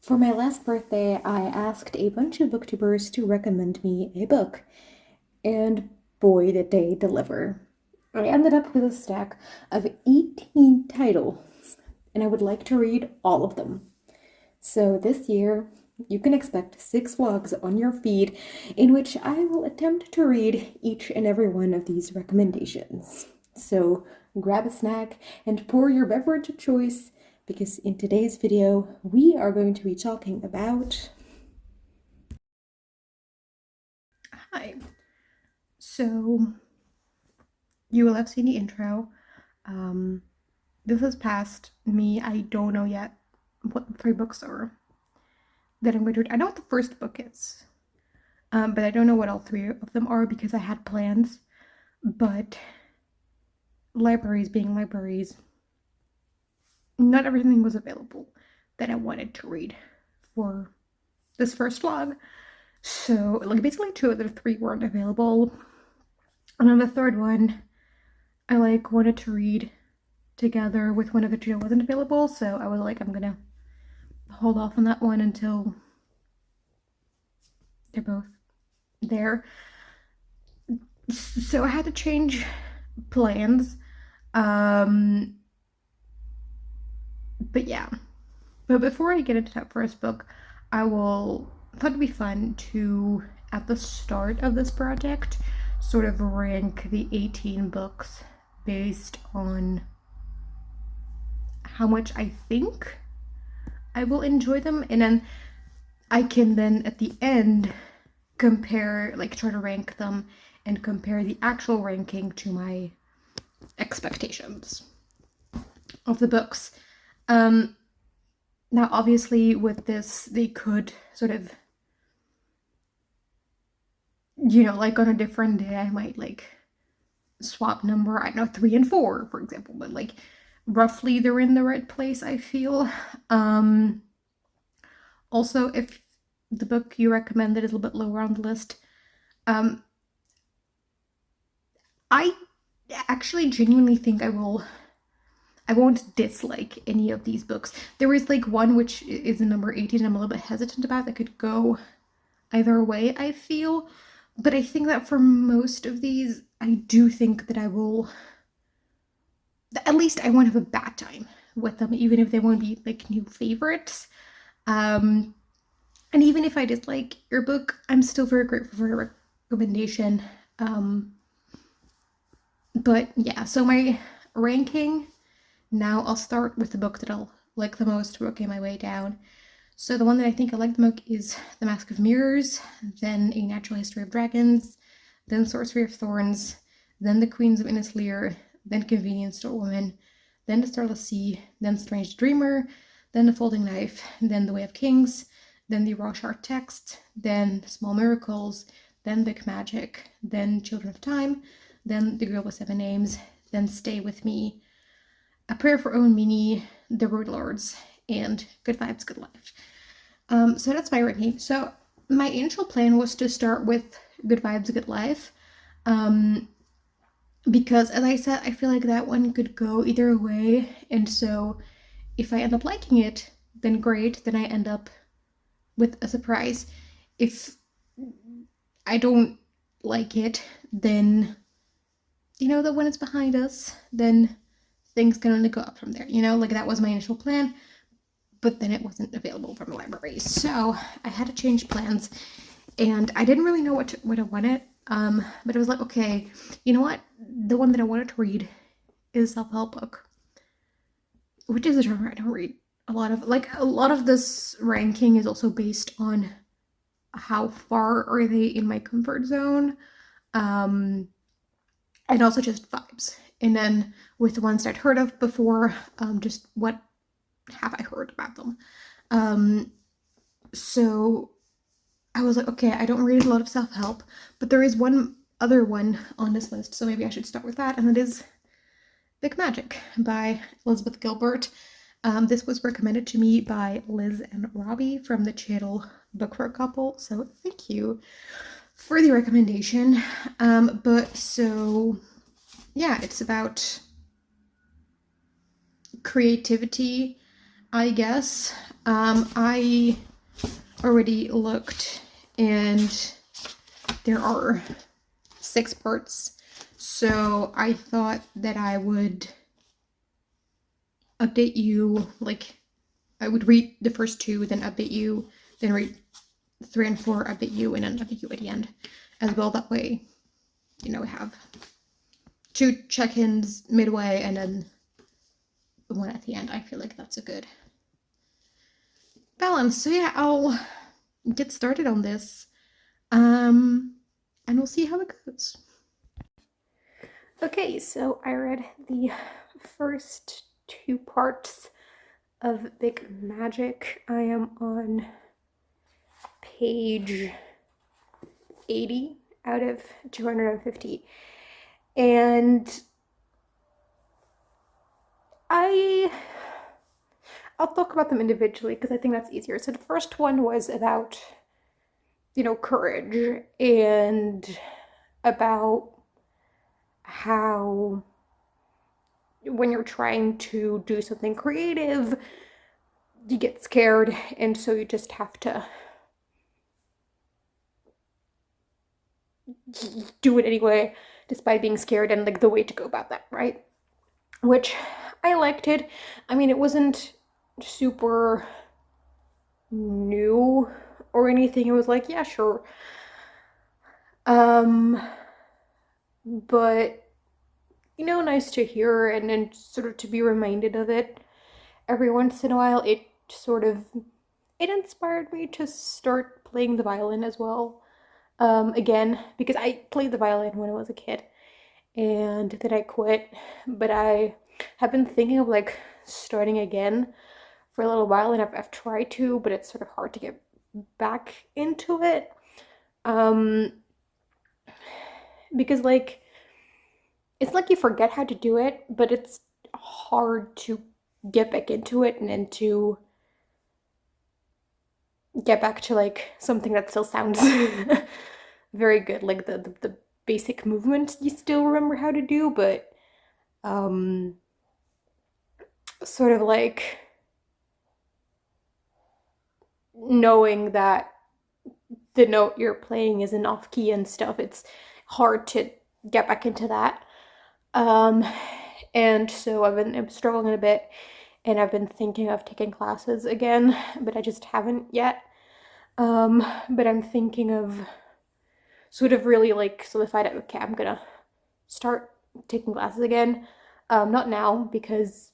For my last birthday, I asked a bunch of booktubers to recommend me a book, and boy, did they deliver. I ended up with a stack of 18 titles, and I would like to read all of them. So this year, you can expect 6 vlogs on your feed in which I will attempt to read each and every one of these recommendations. So grab a snack and pour your beverage of choice, because in today's video, we are going to be talking about... Hi. So, you will have seen the intro. This is past me. I don't know yet what the 3 books are that I'm going to read. I know what the first book is, but I don't know what all 3 of them are because I had plans. But libraries being libraries, not everything was available that I wanted to read for this first vlog. So, like, basically 2 of the 3 weren't available. And then the third one, I, wanted to read together with one of the 2 that wasn't available. So I was like, I'm gonna hold off on that one until they're both there. So I had to change plans. But yeah. But before I get into that first book, thought it'd be fun to, at the start of this project, sort of rank the 18 books based on how much I think I will enjoy them, and then I can then at the end compare, try to rank them and compare the actual ranking to my expectations of the books. Now obviously with this, they could sort of, on a different day, I might swap number, I don't know, 3 and 4, for example, but roughly they're in the right place, I feel. Also, if the book you recommended is a little bit lower on the list, I actually genuinely think I won't dislike any of these books. There is one which is the number 18 I'm a little bit hesitant about, that could go either way, I feel. But I think that for most of these, I do think that I will, at least I won't have a bad time with them, even if they won't be new favorites. And even if I dislike your book, I'm still very grateful for your recommendation. But yeah, so my ranking, now I'll start with the book that I'll like the most, working my way down. So the one that I think I like the most is The Mask of Mirrors, then A Natural History of Dragons, then Sorcery of Thorns, then The Queens of Innislear, then Convenience Store Woman, then The Starless Sea, then Strange Dreamer, then The Folding Knife, then The Way of Kings, then The Rorschach Text, then Small Miracles, then Big Magic, then Children of Time, then The Girl with 7 Names, then Stay With Me, A Prayer for Owen Meany, The Road Lords, and Good Vibes, Good Life. So that's my ranking. So my initial plan was to start with Good Vibes, Good Life, because as I said, I feel like that one could go either way, and so if I end up liking it, then great, then I end up with a surprise. If I don't like it, then, that when it's behind us, then things can only go up from there, that was my initial plan, but then it wasn't available from the library, so I had to change plans, and I didn't really know what I wanted, but it was okay, you know what, the one that I wanted to read is a self-help book, which is a genre I don't read a lot of. A lot of this ranking is also based on how far are they in my comfort zone, and also just vibes. And then with the ones that I'd heard of before, just what have I heard about them. So I was okay, I don't read a lot of self-help, but there is one other one on this list, so maybe I should start with that, and it is Big Magic by Elizabeth Gilbert. This was recommended to me by Liz and Robbie from the channel Book for a Couple, so thank you for the recommendation. But so yeah, it's about creativity, I guess. I already looked, and there are 6 parts. So I thought that I would update you, like, I would read the first 2, then update you, then read 3 and 4, update you, and then update you at the end as well. That way, we have 2 check-ins midway and then one at the end. I feel like that's a good balance. So yeah, I'll get started on this. And we'll see how it goes. Okay, so I read the first 2 parts of Big Magic. I am on page 80 out of 250. And I'll talk about them individually because I think that's easier. So the first one was about, courage and about how when you're trying to do something creative, you get scared, and so you just have to do it anyway, despite being scared, and like the way to go about that, right? Which I liked it. I mean, it wasn't super new or anything. It was like, yeah, sure. But nice to hear, and then sort of to be reminded of it every once in a while. It inspired me to start playing the violin as well. Again, because I played the violin when I was a kid, and then I quit. But I have been thinking of like starting again for a little while, and I've tried to, but it's sort of hard to get back into it. Because like it's like you forget how to do it, but it's hard to get back into it and then to get back to like something that still sounds very good, like the basic movements you still remember how to do, but sort of like knowing that the note you're playing isn't off key and stuff, it's hard to get back into that. And so I'm struggling a bit, and I've been thinking of taking classes again, but I just haven't yet. But I'm thinking of sort of really like solidified it. Okay, I'm gonna start taking classes again. Not now, because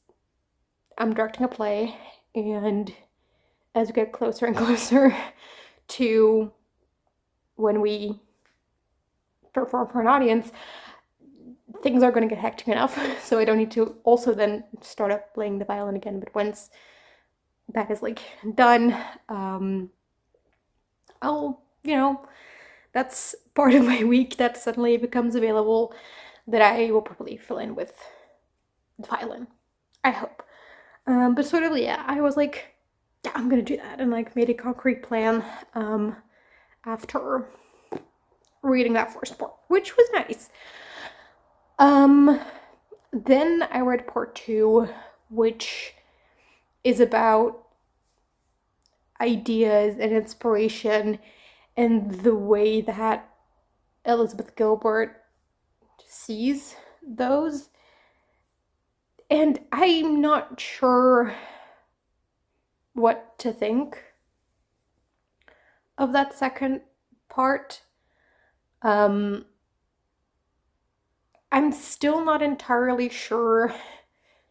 I'm directing a play, and as we get closer and closer to when we perform for an audience, things are going to get hectic enough, so I don't need to also then start up playing the violin again. But once that is like done, I'll, that's part of my week that suddenly becomes available that I will probably fill in with the violin, I hope. But sort of, yeah, I was like, yeah, I'm gonna do that, and like made a concrete plan after reading that first part, which was nice. Then I read part 2, which is about ideas and inspiration and the way that Elizabeth Gilbert sees those. And I'm not sure what to think of that second part. I'm still not entirely sure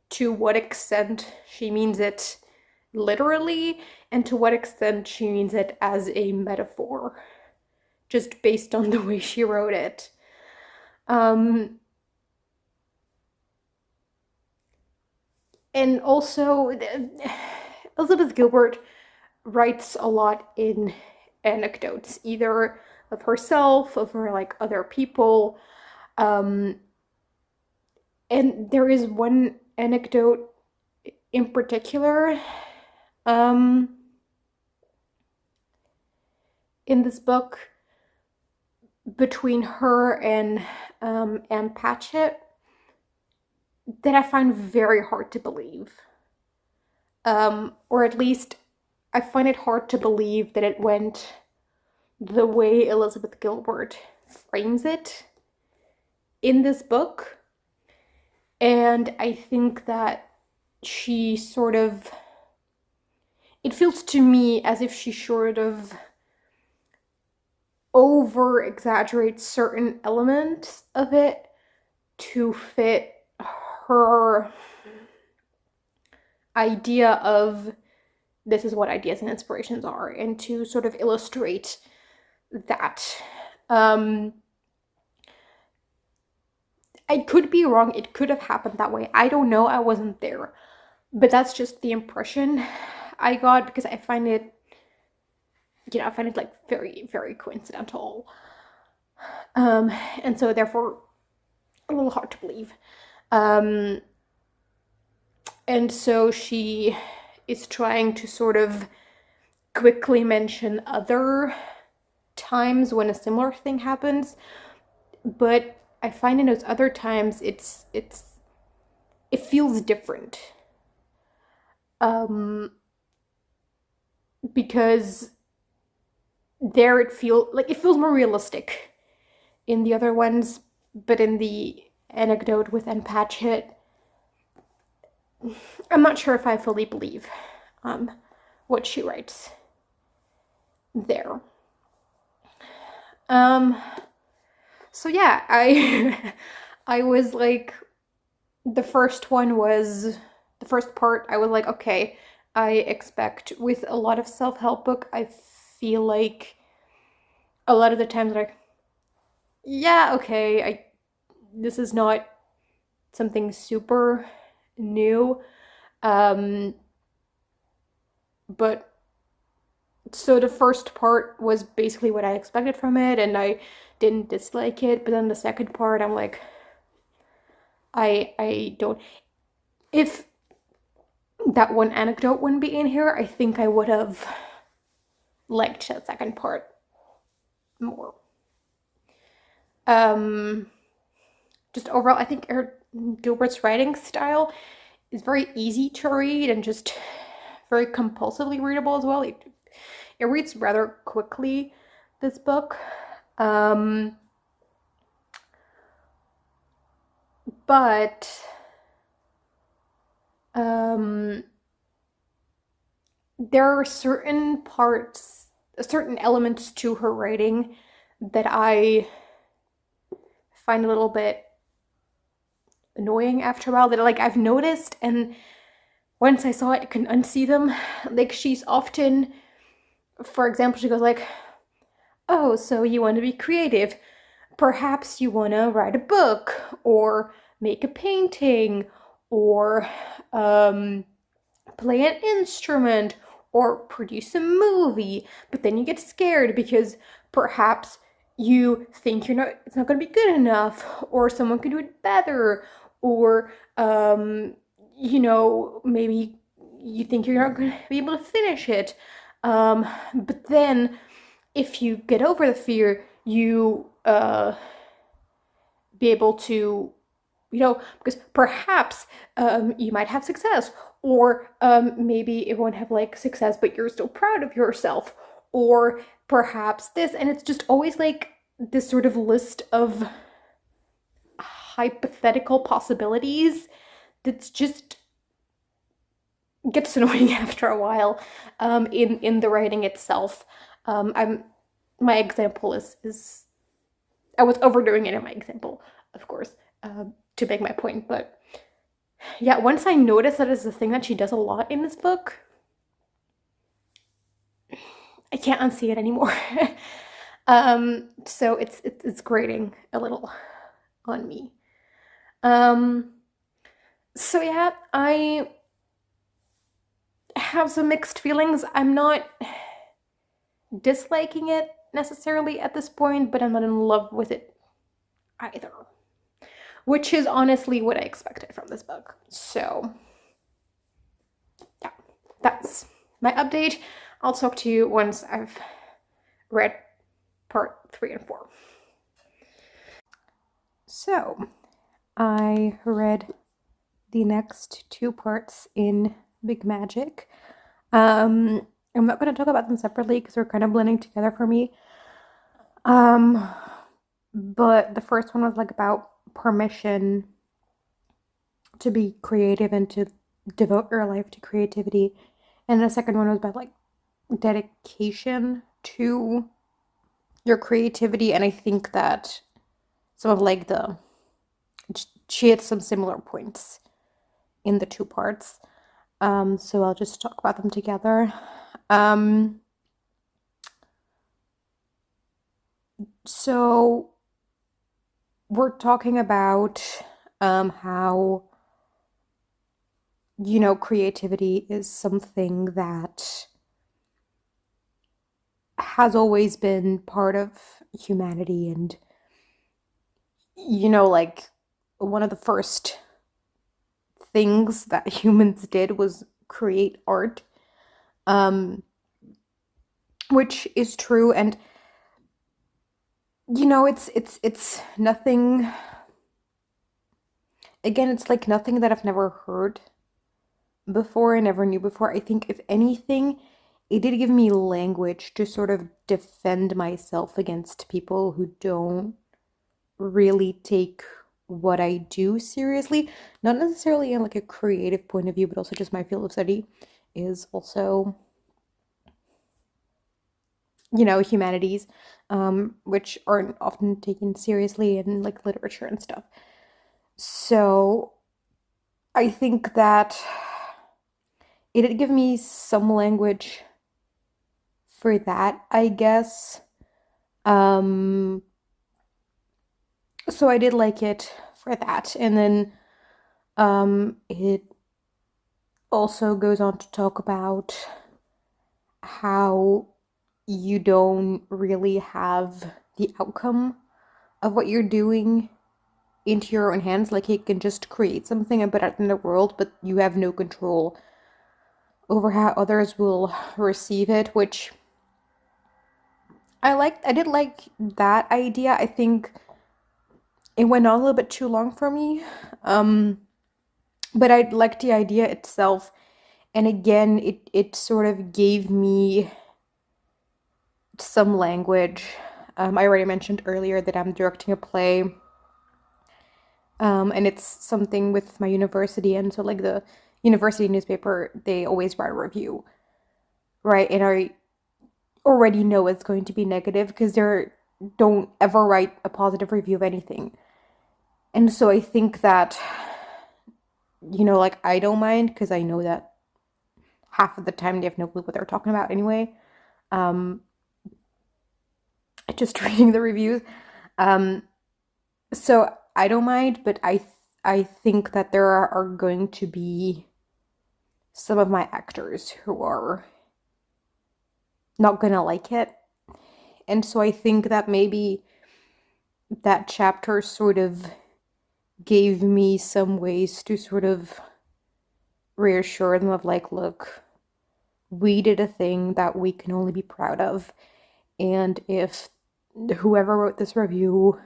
to what extent she means it literally and to what extent she means it as a metaphor, just based on the way she wrote it. And also, Elizabeth Gilbert writes a lot in anecdotes, either of herself, of her like other people. And there is one anecdote in particular in this book between her and Anne Patchett that I find very hard to believe. or at least I find it hard to believe that it went the way Elizabeth Gilbert frames it in this book. And I think that she sort of, it feels to me as if she sort of over exaggerates certain elements of it to fit her idea of this is what ideas and inspirations are, and to sort of illustrate that. I could be wrong. It could have happened that way. I don't know. I wasn't there. But that's just the impression I got, because I find it, I find it like very, very coincidental. And so therefore a little hard to believe. And so she is trying to sort of quickly mention other times when a similar thing happens, but I find in those other times it feels different. Because there it feels more realistic in the other ones, but in the anecdote with Anne Patchett, I'm not sure if I fully believe what she writes there. So yeah, I was like, the first part, I was like, okay, I expect with a lot of self-help book, I feel like a lot of the times like, yeah, okay, this is not something super new. But so the first part was basically what I expected from it, and I didn't dislike it, but then the second part, I'm like, I don't. If that one anecdote wouldn't be in here, I think I would have liked that second part more. Just overall, I think Gilbert's writing style is very easy to read and just very compulsively readable as well. It reads rather quickly, this book. But there are certain elements to her writing that I find a little bit annoying after a while, that like I've noticed, and once I saw it, I couldn't unsee them. Like, she's often, for example, she goes like, oh, so you want to be creative. Perhaps you want to write a book or make a painting or play an instrument or produce a movie, but then you get scared because perhaps you think it's not going to be good enough, or someone can do it better, or maybe you think you're not going to be able to finish it. But then if you get over the fear, you be able to, because perhaps you might have success, or maybe it won't have like success, but you're still proud of yourself, or perhaps this, and it's just always like this sort of list of hypothetical possibilities that's just gets annoying after a while in the writing itself. My example is I was overdoing it in my example, of course, to make my point, but yeah, once I noticed that is the thing that she does a lot in this book, I can't unsee it anymore. So it's grating a little on me. So yeah, I have some mixed feelings. I'm not disliking it necessarily at this point, but I'm not in love with it either, which is honestly what I expected from this book. So yeah, that's my update. I'll talk to you once I've read part 3 and 4. So I read the next 2 parts in Big Magic. I'm not going to talk about them separately because they're kind of blending together for me. But the first one was like about permission to be creative and to devote your life to creativity. And the second one was about like dedication to your creativity. And I think that some of like she had some similar points in the two parts. So I'll just talk about them together. So we're talking about how, creativity is something that has always been part of humanity, and like one of the first things that humans did was create art, which is true. And it's nothing, again, it's like nothing that I've never heard before and never knew before. I think if anything, it did give me language to sort of defend myself against people who don't really take what I do seriously. Not necessarily in like a creative point of view, but also just my field of study is also, humanities, which aren't often taken seriously in like literature and stuff. So I think that it did give me some language for that, I guess. So I did like it for that. And then it also goes on to talk about how you don't really have the outcome of what you're doing into your own hands. Like, you can just create something and put it in the world, but you have no control over how others will receive it, which I did like that idea. I think it went on a little bit too long for me. But I liked the idea itself. And again, it sort of gave me some language. I already mentioned earlier that I'm directing a play. And it's something with my university. And so like the university newspaper, they always write a review, right? And I already know it's going to be negative because they don't ever write a positive review of anything. And so I think that, like, I don't mind because I know that half of the time they have no clue what they're talking about anyway. Just reading the reviews. So I don't mind, but I think that there are going to be some of my actors who are not gonna like it. And so I think that maybe that chapter sort of gave me some ways to sort of reassure them of like, look, we did a thing that we can only be proud of. And if whoever wrote this review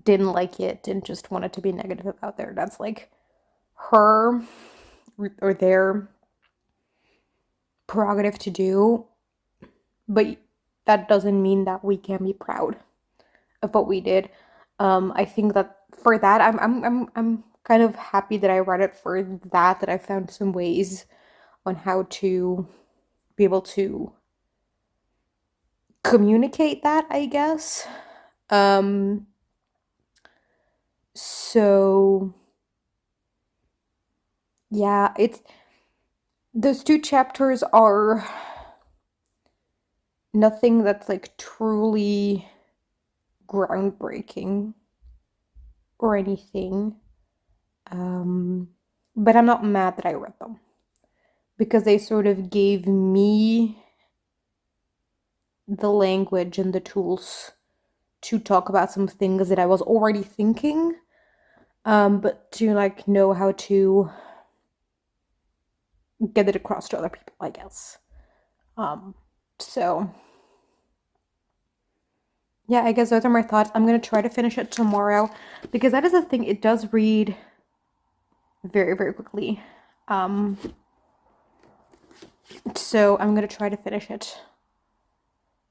didn't like it and just wanted to be negative about there, that's like her or their prerogative to do. But that doesn't mean that we can be proud of what we did. I think that for that, I'm kind of happy that I read it for that I found some ways on how to be able to communicate that, I guess. So yeah, those two chapters are nothing that's like truly groundbreaking or anything. But I'm not mad that I read them because they sort of gave me the language and the tools to talk about some things that I was already thinking, but to like know how to get it across to other people, I guess. So yeah, I guess those are my thoughts. I'm gonna try to finish it tomorrow because that is the thing, it does read very, very quickly. So I'm gonna try to finish it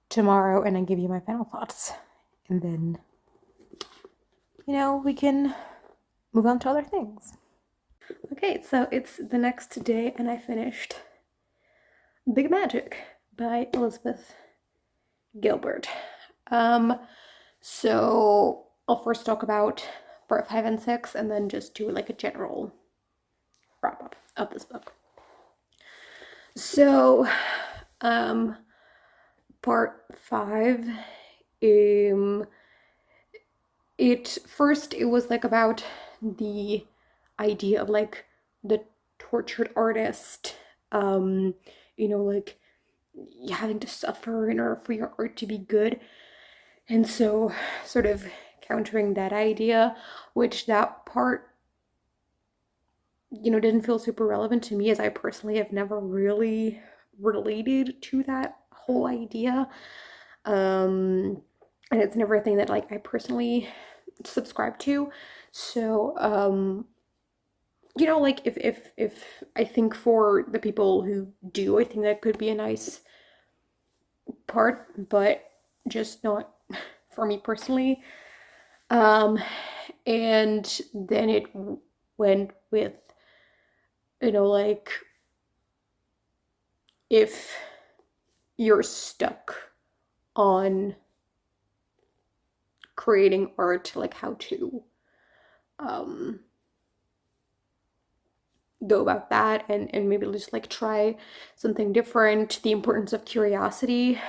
tomorrow and then give you my final thoughts. And then, we can move on to other things. Okay, so it's the next day and I finished Big Magic by Elizabeth Gilbert. So I'll first talk about part 5 and 6 and then just do like a general wrap up of this book. So, part 5, it was like about the idea of like the tortured artist, like having to suffer in order for your art to be good. And so sort of countering that idea, which that part, didn't feel super relevant to me, as I personally have never really related to that whole idea. And it's never a thing that like I personally subscribe to. So, like if I think for the people who do, I think that could be a nice part, but just not for me personally. And then it went with, like if you're stuck on creating art, like how to go about that, and maybe just like try something different, the importance of curiosity,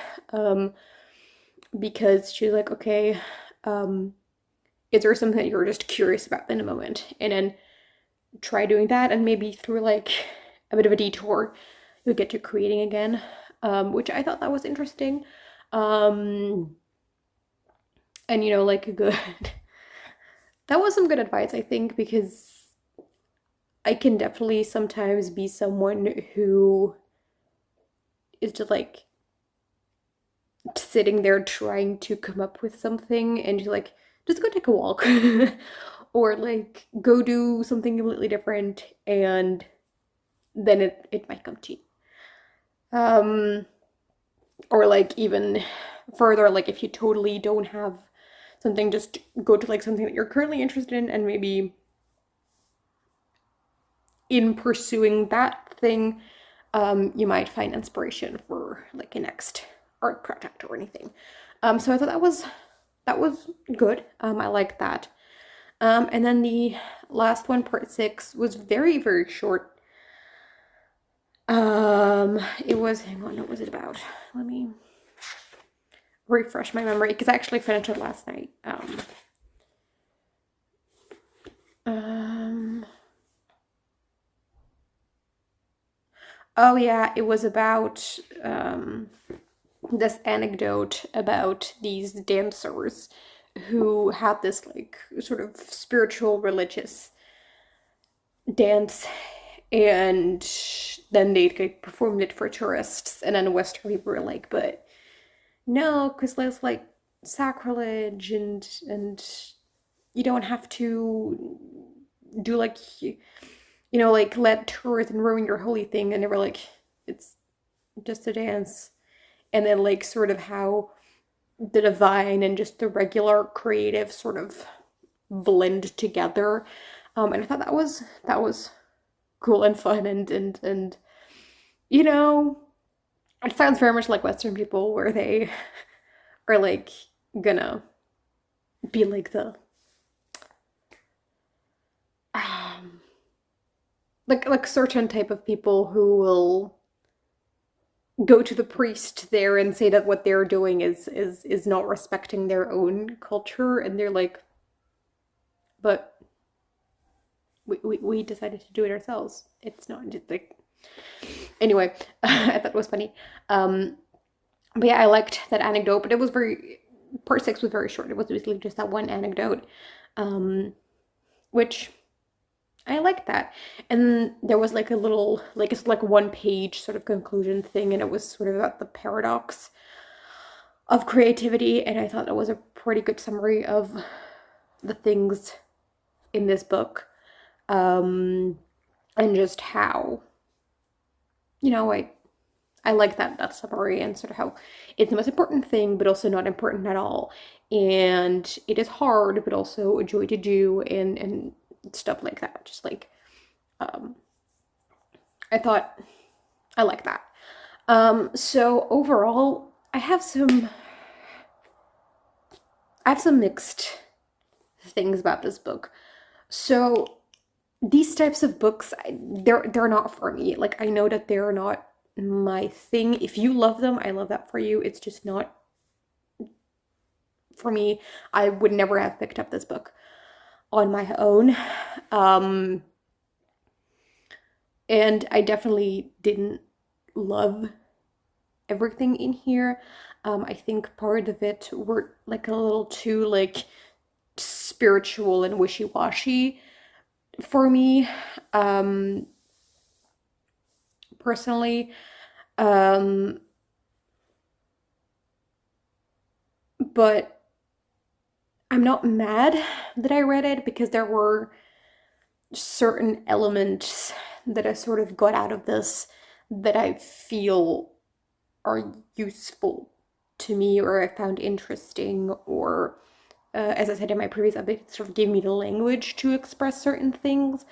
because she's like, okay, is there something that you're just curious about in a moment, and then try doing that, and maybe through like a bit of a detour you'll get to creating again, which I thought that was interesting, and like a good that was some good advice, I think, because I can definitely sometimes be someone who is just like sitting there trying to come up with something, and you're like, just go take a walk or like go do something completely different, and then it might come to you. Or like even further, like if you totally don't have something, just go to like something that you're currently interested in, and maybe in pursuing that thing, you might find inspiration for like a next art project or anything. So I thought that was good. I like that. And then the last one, part 6, was very, very short. It was, hang on, what was it about? Let me refresh my memory, because I actually finished it last night. Oh yeah, it was about this anecdote about these dancers who had this like sort of spiritual religious dance, and then they like performed it for tourists, and then Western people were like, but no, because there's like sacrilege, and you don't have to do like like let tourism ruin your holy thing, and they were like, it's just a dance. And then like sort of how the divine and just the regular creative sort of blend together, and I thought that was cool and fun, and it sounds very much like Western people, where they are like gonna be like the like certain type of people who will go to the priest there and say that what they're doing is not respecting their own culture, and they're like, but we decided to do it ourselves. It's not just like, anyway. I thought it was funny. But yeah, I liked that anecdote, but it was part 6 was very short. It was basically just that one anecdote, which I liked that. And there was like a little, like it's like 1-page sort of conclusion thing, and it was sort of about the paradox of creativity, and I thought that was a pretty good summary of the things in this book. And and just how, I like that summary and sort of how it's the most important thing, but also not important at all. And it is hard, but also a joy to do, and stuff like that. Just like, um, I thought I like that. So overall, I have some mixed things about this book. So these types of books, they're not for me. Like, I know that they're not my thing. If you love them, I love that for you. It's just not for me. I would never have picked up this book on my own. Um, and I definitely didn't love everything in here. I think part of it were like a little too like spiritual and wishy-washy for me, um, personally. Um, but I'm not mad that I read it because there were certain elements that I sort of got out of this that I feel are useful to me or I found interesting, or as I said in my previous update, it sort of gave me the language to express certain things.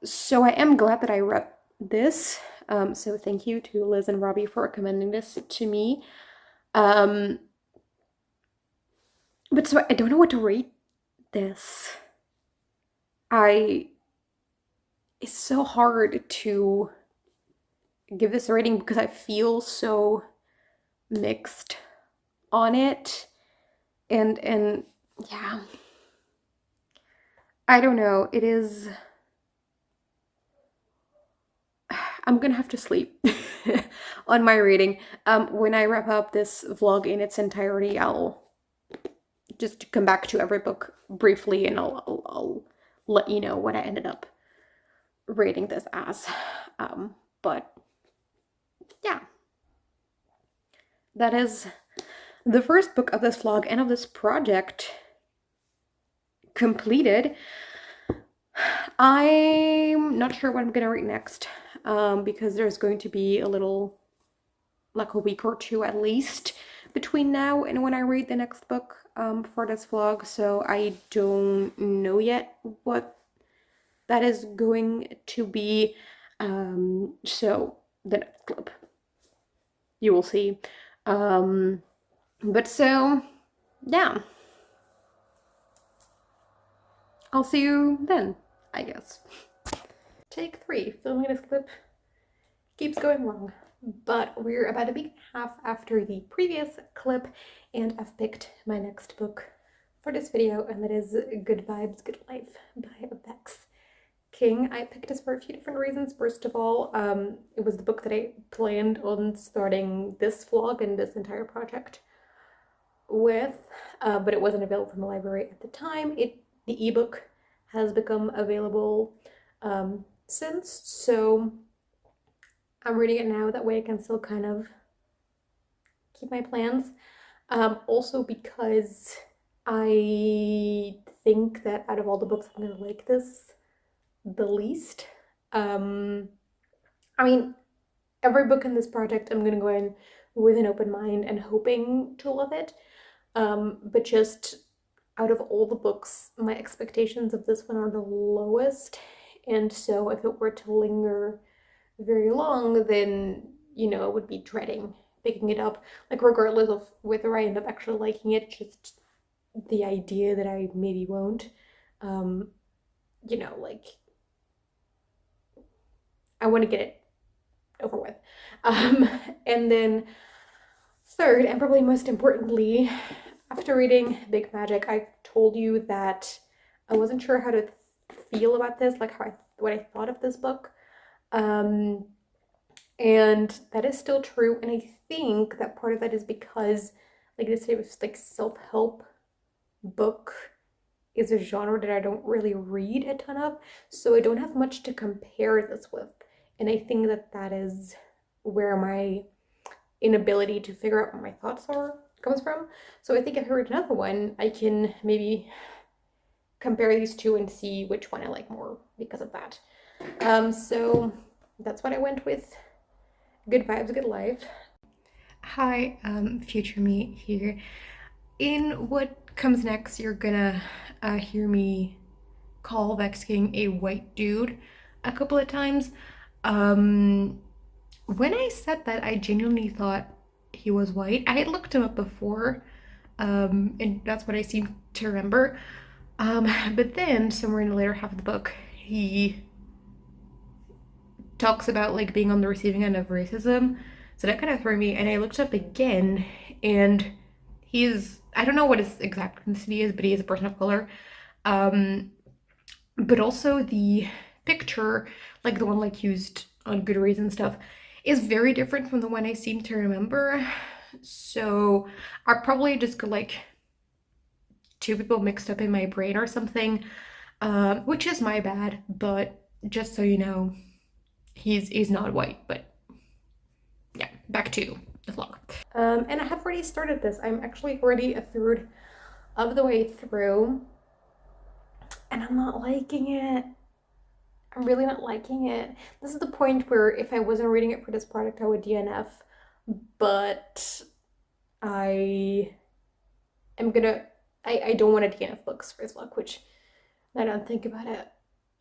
So I am glad that I read this. So thank you to Liz and Robbie for recommending this to me. Um, but so I don't know what to rate this. I It's so hard to give this a rating because I feel so mixed on it. And yeah, I don't know. It is I'm gonna have to sleep on my rating. When I wrap up this vlog in its entirety, I'll just come back to every book briefly and I'll let you know what I ended up rating this as. But yeah, that is the first book of this vlog and of this project completed. I'm not sure what I'm gonna read next, because there's going to be like a week or two at least between now and when I read the next book for this vlog. So I don't know yet what that is going to be. So the next clip you will see. But so yeah, I'll see you then, I guess. Take 3. Filming this clip keeps going wrong, but we're about a week and a half after the previous clip, and I've picked my next book for this video, and that is Good Vibes, Good Life by Vex King. I picked this for a few different reasons. First of all, it was the book that I planned on starting this vlog and this entire project with, but it wasn't available from the library at the time. The ebook has become available since, so I'm reading it now. That way I can still kind of keep my plans. Also because I think that out of all the books, I'm gonna like this the least. I mean, every book in this project, I'm gonna go in with an open mind and hoping to love it. But just out of all the books, my expectations of this one are the lowest. And so if it were to linger very long, then, I would be dreading picking it up. Like, regardless of whether I end up actually liking it, just the idea that I maybe won't. Like, I want to get it over with. And then third, and probably most importantly, after reading Big Magic, I told you that I wasn't sure how to feel about this, like what I thought of this book. And that is still true. And I think that part of that is because, like, this type of like self-help book is a genre that I don't really read a ton of, so I don't have much to compare this with. And I think that is where my inability to figure out what my thoughts are comes from. So I think if I read another one, I can maybe compare these two and see which one I like more because of that. So that's what I went with. Good vibes, good life. Hi, future me here. In what comes next, you're gonna hear me call Vex King a white dude a couple of times. When I said that, I genuinely thought he was white. I had looked him up before, and that's what I seem to remember. But then, somewhere in the later half of the book, he talks about like being on the receiving end of racism. So that kind of threw me, and I looked up again, and he's I don't know what his exact ethnicity is, but he is a person of color. Um, but also the picture, like the one like used on Goodreads and stuff, is very different from the one I seem to remember. So I probably just got like two people mixed up in my brain or something, which is my bad. But just so you know, he's not white. But yeah, back to the vlog. And I have already started this. I'm actually already a third of the way through, and I'm not liking it. I'm really not liking it. This is the point where if I wasn't reading it for this product, I would DNF. But I am gonna. I don't want to DNF books for this vlog, which I don't think about it.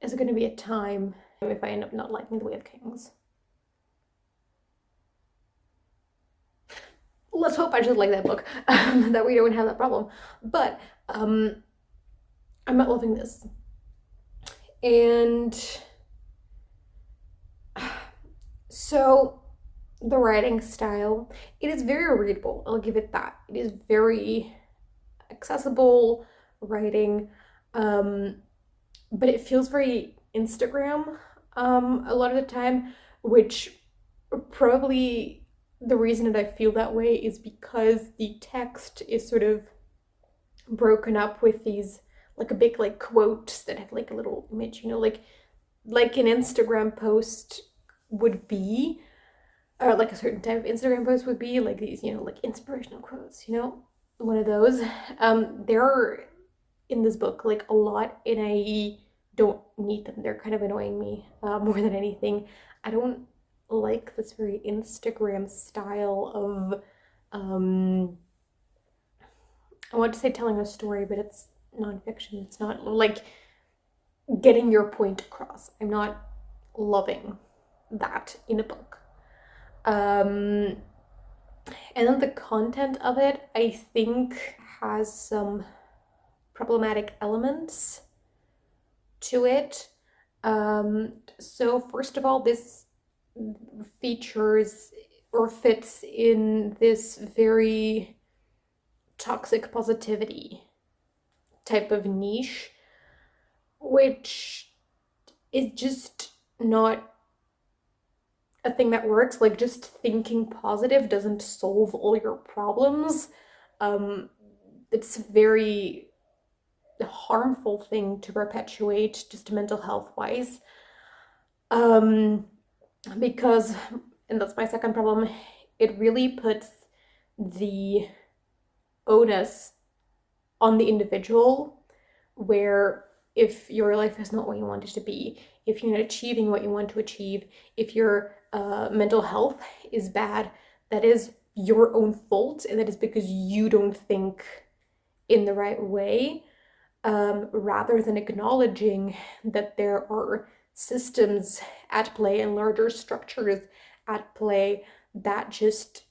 Is going to be a time if I end up not liking The Way of Kings. Let's hope I just like that book, that we don't have that problem. But I'm not loving this. And so the writing style, it is very readable. I'll give it that. It is very accessible writing, but it feels very Instagram a lot of the time, which probably the reason that I feel that way is because the text is sort of broken up with these like a big like quotes that have like a little image, you know, like an Instagram post would be, or like a certain type of Instagram post would be, like these, you know, like inspirational quotes, you know, one of those. There are in this book like a lot, and I don't need them. They're kind of annoying me more than anything. I don't like this very Instagram style of I want to say telling a story, but it's nonfiction. It's not like getting your point across. I'm not loving that in a book. And then the content of it, I think, has some problematic elements to it. So, first of all, this features or fits in this very toxic positivity type of niche, which is just not a thing that works. Like, just thinking positive doesn't solve all your problems. It's a very harmful thing to perpetuate, just mental health wise. Because, and that's my second problem, it really puts the onus on the individual, where if your life is not what you want it to be, if you're not achieving what you want to achieve, if your mental health is bad, that is your own fault, and that is because you don't think in the right way, rather than acknowledging that there are systems at play and larger structures at play that just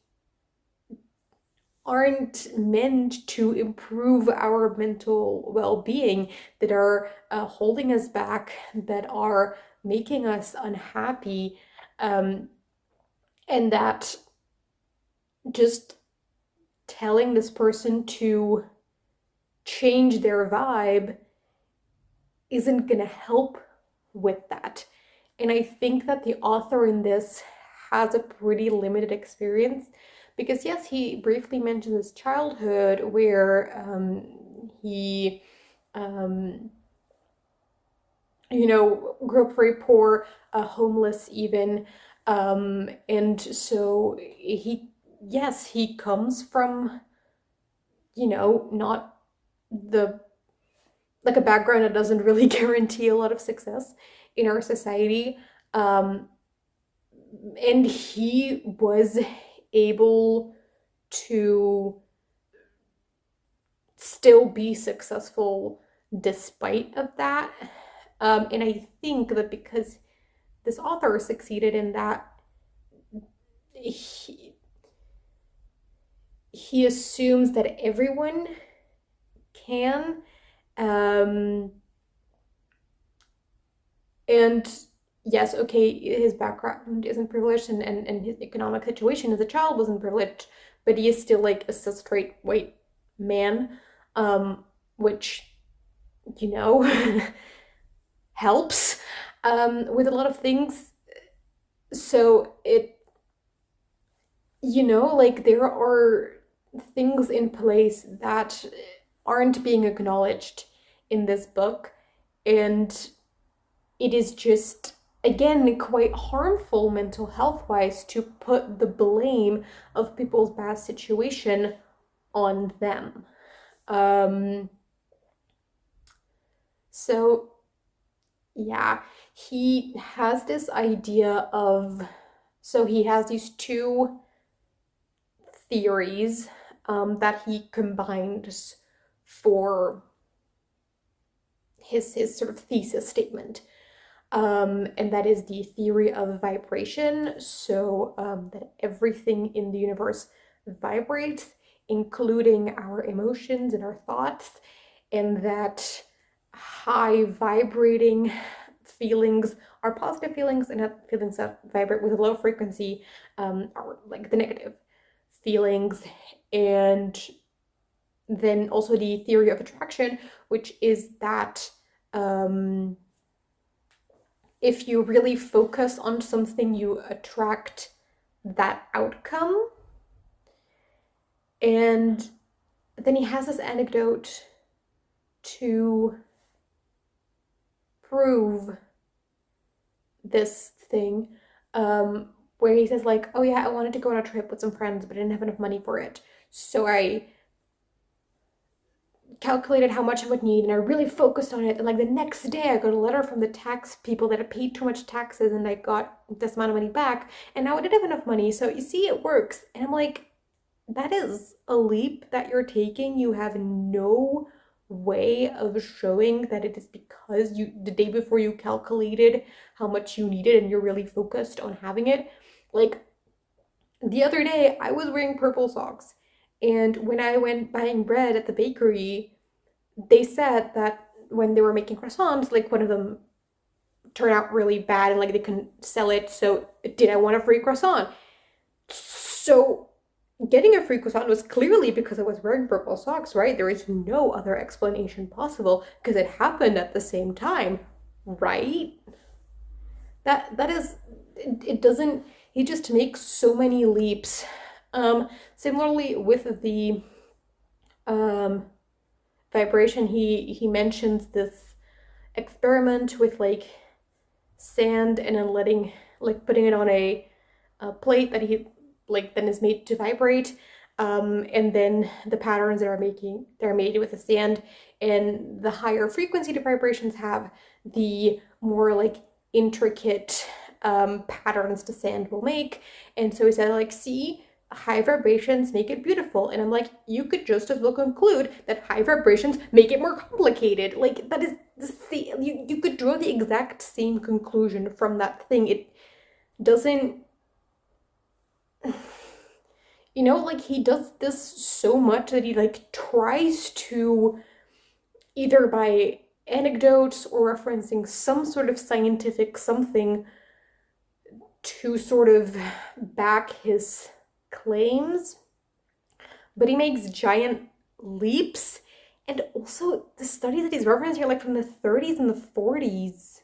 aren't meant to improve our mental well-being, that are holding us back, that are making us unhappy, and that just telling this person to change their vibe isn't going to help with that. And I think that the author in this has a pretty limited experience, because yes, he briefly mentions his childhood where he you know, grew up very poor, homeless even, and so yes, he comes from, you know, not the like a background that doesn't really guarantee a lot of success. in our society. And he was able to still be successful despite of that. And I think that because this author succeeded in that, he assumes that everyone can. And yes, okay, his background isn't privileged, and his economic situation as a child wasn't privileged, but he is still like a straight white man, which, you know, helps with a lot of things. So it, you know, like there are things in place that aren't being acknowledged in this book, and it is just, again, quite harmful mental health wise to put the blame of people's bad situation on them. So yeah, he has this idea of, so he has these two theories that he combines for his sort of thesis statement. And that is the theory of vibration. So that everything in the universe vibrates, including our emotions and our thoughts, and that high vibrating feelings are positive feelings, and that feelings that vibrate with a low frequency are like the negative feelings. And then also the theory of attraction, which is that if you really focus on something, you attract that outcome. And then he has this anecdote to prove this thing, where he says like, oh yeah, I wanted to go on a trip with some friends, but I didn't have enough money for it. So I calculated how much I would need, and I really focused on it. And like the next day, I got a letter from the tax people that I paid too much taxes, and I got this amount of money back. And now I did have enough money, so you see, it works. And I'm like, that is a leap that you're taking. You have no way of showing that it is because you, the day before, you calculated how much you needed and you're really focused on having it. Like the other day, I was wearing purple socks, and when I went buying bread at the bakery, they said that when they were making croissants, like one of them turned out really bad and like they couldn't sell it. So did I want a free croissant? So getting a free croissant was clearly because I was wearing purple socks, right? There is no other explanation possible because it happened at the same time, right? That is, it doesn't, he just makes so many leaps. Similarly with the vibration, he mentions this experiment with like sand and then letting, like putting it on a plate that he like then is made to vibrate, and then the patterns that are making, they're made with the sand, and the higher frequency the vibrations have, the more like intricate patterns the sand will make. And so he said like, see, high vibrations make it beautiful. And I'm like, you could just as well conclude that high vibrations make it more complicated. Like that is the, you could draw the exact same conclusion from that thing. It doesn't, you know, like he does this so much that he like tries to, either by anecdotes or referencing some sort of scientific something, to sort of back his claims, but he makes giant leaps. And also the studies that he's referencing are like from the 30s and the 40s,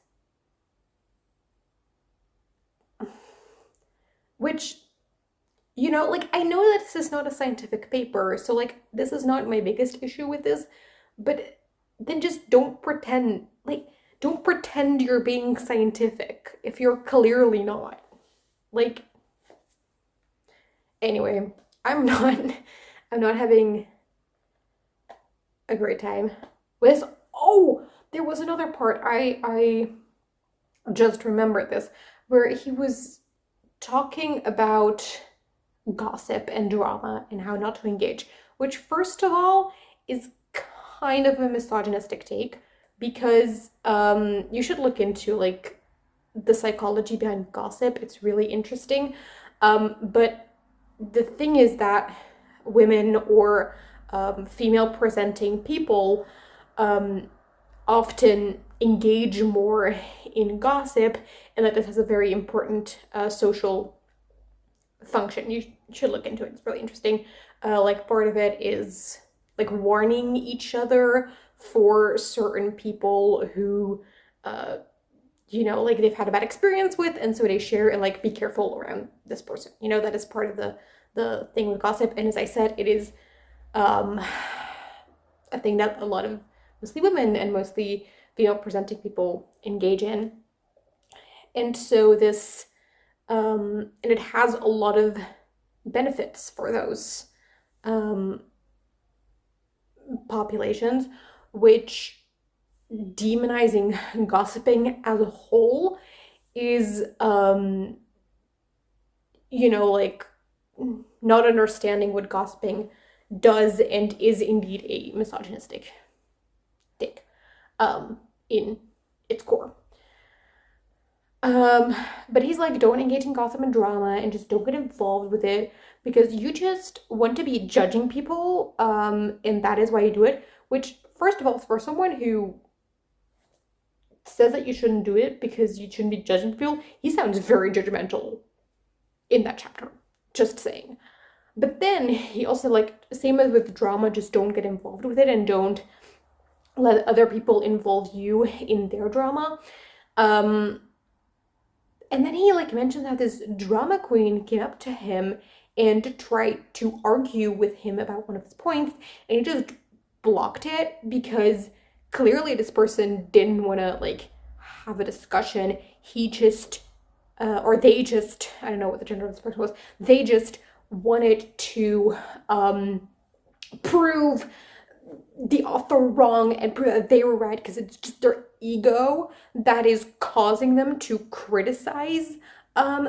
which, you know, like I know that this is not a scientific paper, so like this is not my biggest issue with this, but then just don't pretend, like don't pretend you're being scientific if you're clearly not. Like anyway, I'm not I'm not having a great time with this. Oh, there was another part. I just remembered this, where he was talking about gossip and drama and how not to engage, which, first of all, is kind of a misogynistic take, because you should look into like the psychology behind gossip. It's really interesting. But the thing is that women or female presenting people often engage more in gossip, and that this has a very important social function. You should look into it. It's really interesting. Like part of it is like warning each other for certain people who, like they've had a bad experience with, and so they share and like be careful around this person. That is part of the thing with gossip. And as I said, it is um, a thing that a lot of mostly women and mostly female presenting people engage in. And so this, and it has a lot of benefits for those populations, which demonizing gossiping as a whole is, like not understanding what gossiping does and is indeed a misogynistic take in its core. But he's like, don't engage in gossip and drama and just don't get involved with it because you just want to be judging people, and that is why you do it. Which, first of all, for someone who says that you shouldn't do it because you shouldn't be judging people, he sounds very judgmental in that chapter. Just saying. But then he also, like, same as with drama, just don't get involved with it and don't let other people involve you in their drama. And then he like mentioned that this drama queen came up to him and tried to argue with him about one of his points, and he just blocked it because clearly this person didn't want to like have a discussion. He just, or they just, I don't know what the gender of this person was. They just wanted to prove the author wrong and prove that they were right because it's just their ego that is causing them to criticize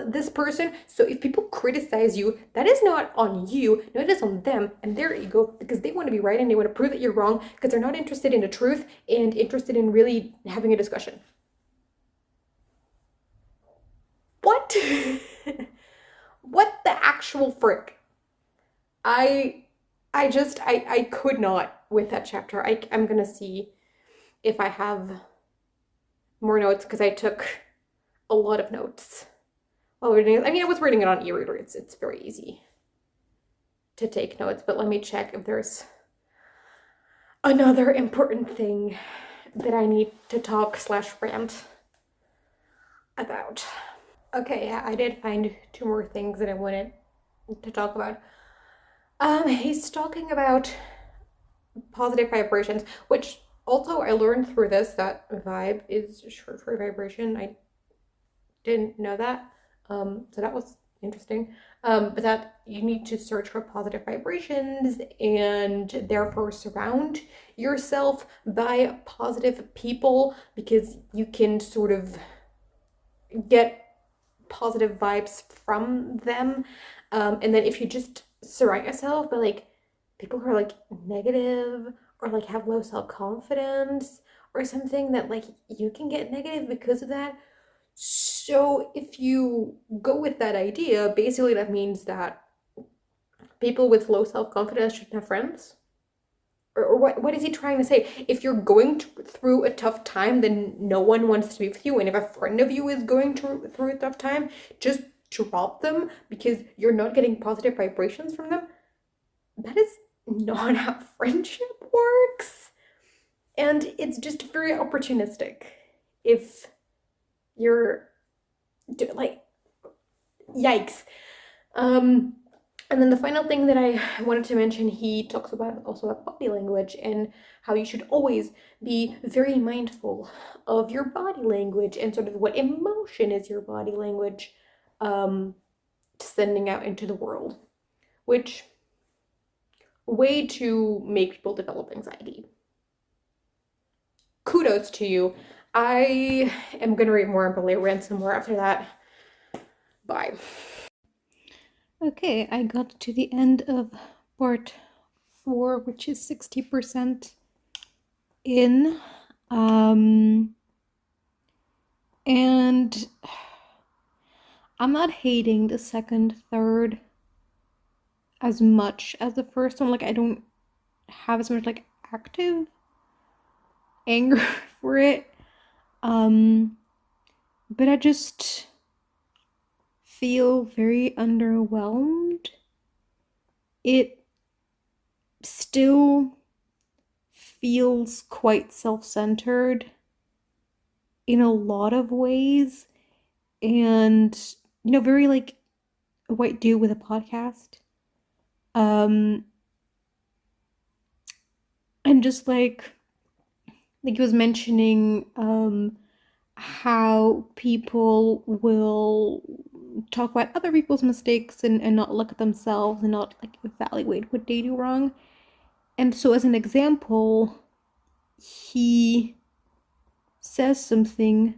this person. So if people criticize you, that is not on you. No, it is on them and their ego because they want to be right and they want to prove that you're wrong because they're not interested in the truth and interested in really having a discussion. What? What the actual frick? I could not with that chapter. I'm gonna see if I have more notes because I took a lot of notes while reading it. I mean, I was reading it on e-reader. It's very easy to take notes, but let me check if there's another important thing that I need to talk/rant about. Okay, yeah, I did find two more things that I wanted to talk about. He's talking about positive vibrations, which also I learned through this that vibe is short for vibration. I didn't know that. So that was interesting. But that you need to search for positive vibrations and therefore surround yourself by positive people because you can sort of get positive vibes from them. And then if you just surround yourself by like people who are like negative or like have low self-confidence or something, that like you can get negative because of that. So if you go with that idea, basically that means that people with low self-confidence shouldn't have friends. Or what is he trying to say? If you're going through a tough time, then no one wants to be with you. And if a friend of you is going through a tough time, just drop them because you're not getting positive vibrations from them. That is not how friendship works. And it's just very opportunistic. If you're like, yikes. And then the final thing that I wanted to mention, he talks about also about body language and how you should always be very mindful of your body language and sort of what emotion is your body language sending out into the world, which way to make people develop anxiety. Kudos to you. I am going to read more and probably rant some more after that. Bye. Okay, I got to the end of part 4, which is 60% in. And I'm not hating the second, third as much as the first one. Like, I don't have as much like active anger for it. But I just feel very underwhelmed. It still feels quite self-centered in a lot of ways, and very like a white dude with a podcast. And just like he was mentioning how people will talk about other people's mistakes and not look at themselves and not like evaluate what they do wrong. And so as an example, he says something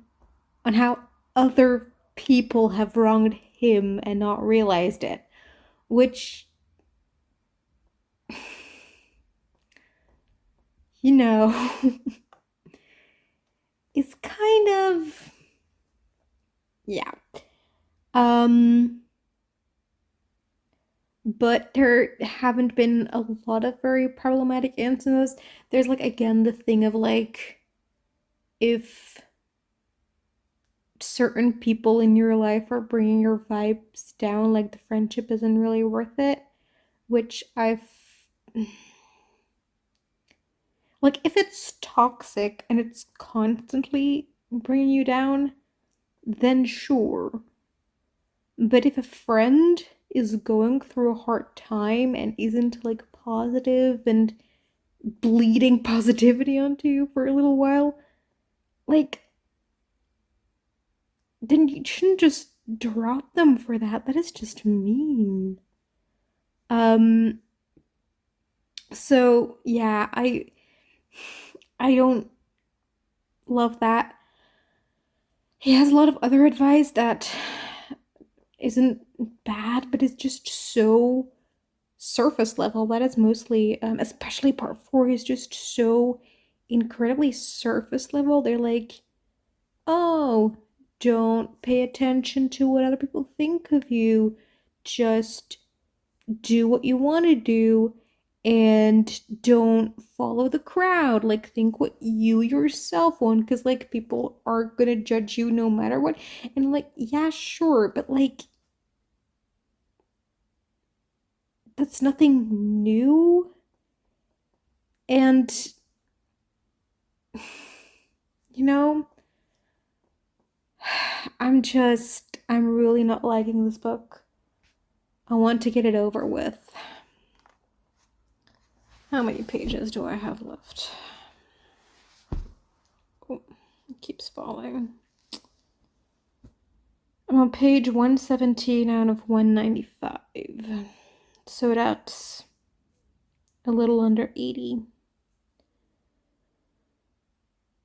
on how other people have wronged him and not realized it, which you know is kind of, yeah. But there haven't been a lot of very problematic instances. There's like again the thing of like, if certain people in your life are bringing your vibes down, like the friendship isn't really worth it, which I've like, if it's toxic and it's constantly bringing you down, then sure. But if a friend is going through a hard time and isn't like positive and bleeding positivity onto you for a little while, like, then you shouldn't just drop them for that. That is just mean. Um so yeah, I don't love that. He has a lot of other advice that isn't bad, but it's just so surface level. That is mostly, especially part 4 is just so incredibly surface level. They're like, oh, don't pay attention to what other people think of you. Just do what you want to do and don't follow the crowd. Like, think what you yourself want, because like people are gonna judge you no matter what. And like, yeah, sure, but like, that's nothing new. And you know, I'm really not liking this book. I want to get it over with. How many pages do I have left? Oh, it keeps falling. I'm on page 117 out of 195. So that's a little under 80.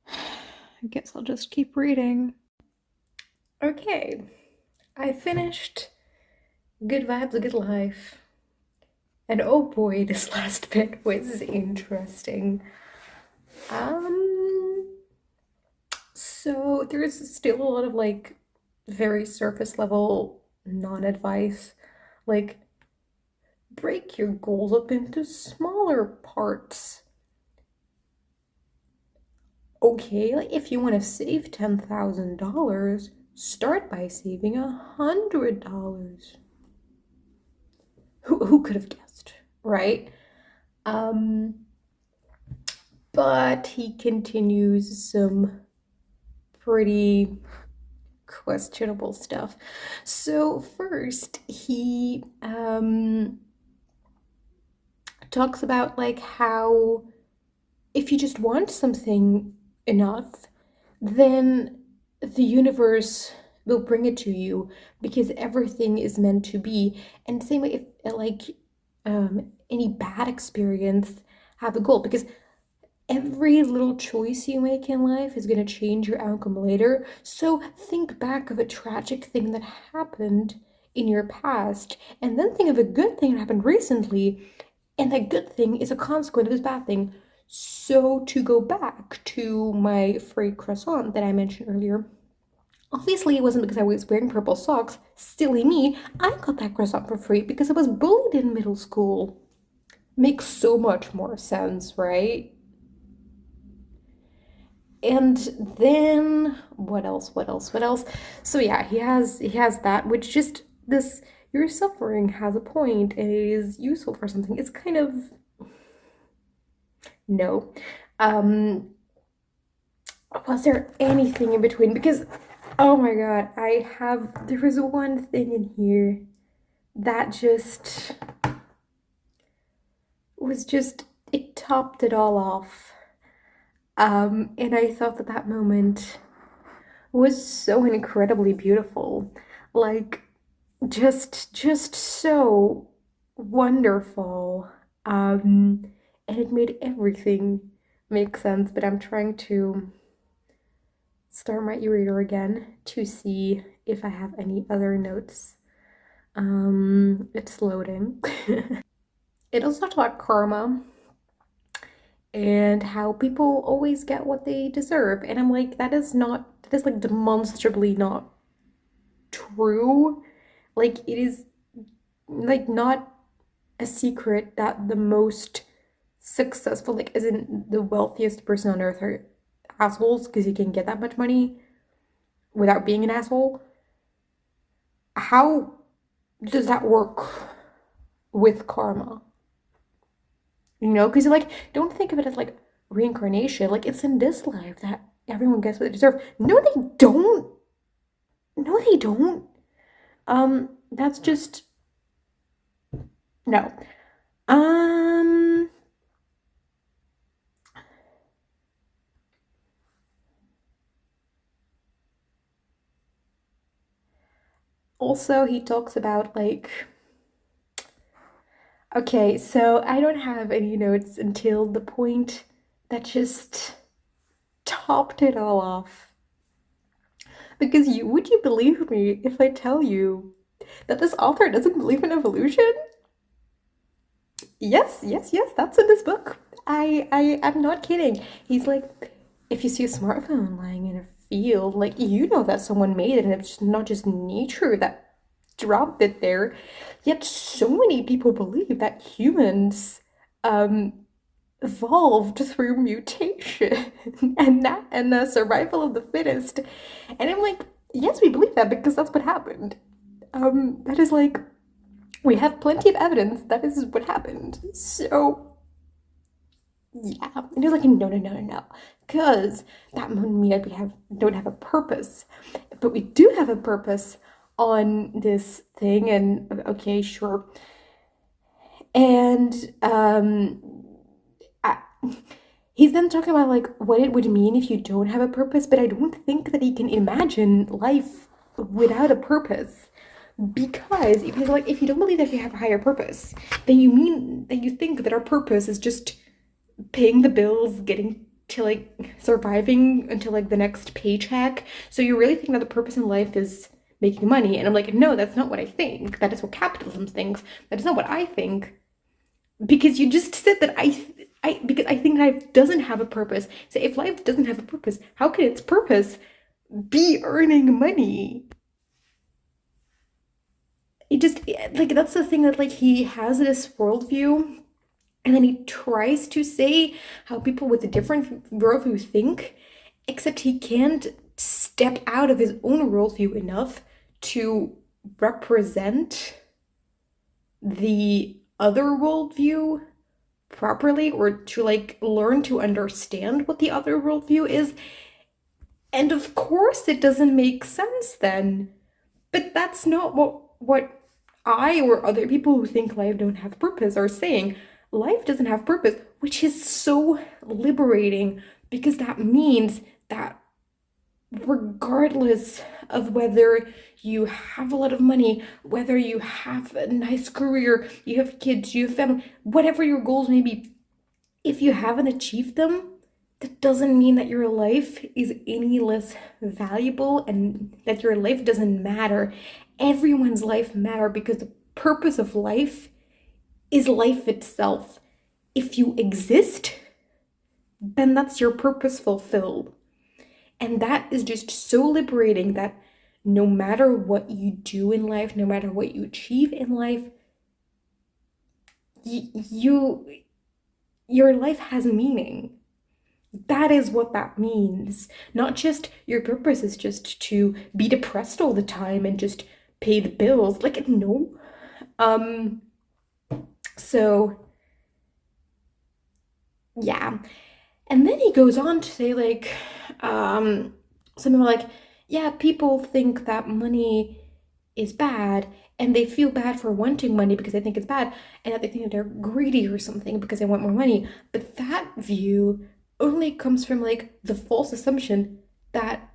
I guess I'll just keep reading. Okay, I finished Good Vibes, Good Life. And oh boy, this last bit was interesting. So there's still a lot of like very surface level non-advice. Like, break your goals up into smaller parts. Okay, like if you want to save $10,000, start by saving $100. Who could have guessed, right? Um, but he continues some pretty questionable stuff. So first, he talks about like how if you just want something enough, then the universe will bring it to you because everything is meant to be. And same way, if like any bad experience have a goal, because every little choice you make in life is going to change your outcome later. So think back of a tragic thing that happened in your past, and then think of a good thing that happened recently, and that good thing is a consequence of this bad thing. So to go back to my free croissant that I mentioned earlier, obviously it wasn't because I was wearing purple socks. Silly me, I got that croissant for free because I was bullied in middle school. Makes so much more sense, right? And then what else? What else? What else? So yeah, he has that, which just this your suffering has a point and it is useful for something. It's kind of no. Um, was there anything in between? Because oh my god, there was one thing in here that just it topped it all off. And I thought that moment was so incredibly beautiful. Like just so wonderful. And it made everything make sense, but I'm trying to start my e-reader again to see if I have any other notes. It's loading. It also talked about karma and how people always get what they deserve. And I'm like, that is like demonstrably not true. Like, it is like not a secret that the most successful, like, as in the wealthiest person on earth, are assholes because you can get that much money without being an asshole. How does that work with karma? You know, because like, don't think of it as like reincarnation. Like, it's in this life that everyone gets what they deserve. No, they don't. No, they don't. That's just no. Um, Also, he talks about like, okay, so I don't have any notes until the point that just topped it all off. Because would you believe me if I tell you that this author doesn't believe in evolution? Yes, yes, yes, that's in this book. I'm not kidding. He's like, if you see a smartphone lying in a field, like, you know that someone made it and it's just not just nature that dropped it there. Yet so many people believe that humans um evolved through mutation and the survival of the fittest. And I'm like, yes, we believe that because that's what happened. That is like, we have plenty of evidence that this is what happened. So yeah, and you're like, no, no, no, no, no, because that would mean that we don't have a purpose, but we do have a purpose on this thing. And okay, sure. And I, he's then talking about like what it would mean if you don't have a purpose, but I don't think that he can imagine life without a purpose. Because if you don't believe that we have a higher purpose, then you mean that you think that our purpose is just paying the bills, getting to like surviving until like the next paycheck. So you really think that the purpose in life is making money. And I'm like, no, that's not what I think. That is what capitalism thinks. That is not what I think. Because you just said that because I think life doesn't have a purpose. So if life doesn't have a purpose, how can its purpose be earning money? It just like, that's the thing, that like he has this worldview, and then he tries to say how people with a different worldview think, except he can't step out of his own worldview enough to represent the other worldview properly, or to like learn to understand what the other worldview is. And of course it doesn't make sense then. But that's not what I or other people who think life don't have purpose are saying. Life doesn't have purpose, which is so liberating, because that means that regardless of whether you have a lot of money, whether you have a nice career, you have kids, you have family, whatever your goals may be, if you haven't achieved them, that doesn't mean that your life is any less valuable and that your life doesn't matter. Everyone's life matter because the purpose of life is life itself. If you exist, then that's your purpose fulfilled. And that is just so liberating that no matter what you do in life, no matter what you achieve in life, your life has meaning. That is what that means. Not just your purpose is just to be depressed all the time and just pay the bills. Like, no. So yeah. And then he goes on to say, like, something like, yeah, people think that money is bad and they feel bad for wanting money because they think it's bad and that they think that they're greedy or something because they want more money. But that view only comes from like the false assumption that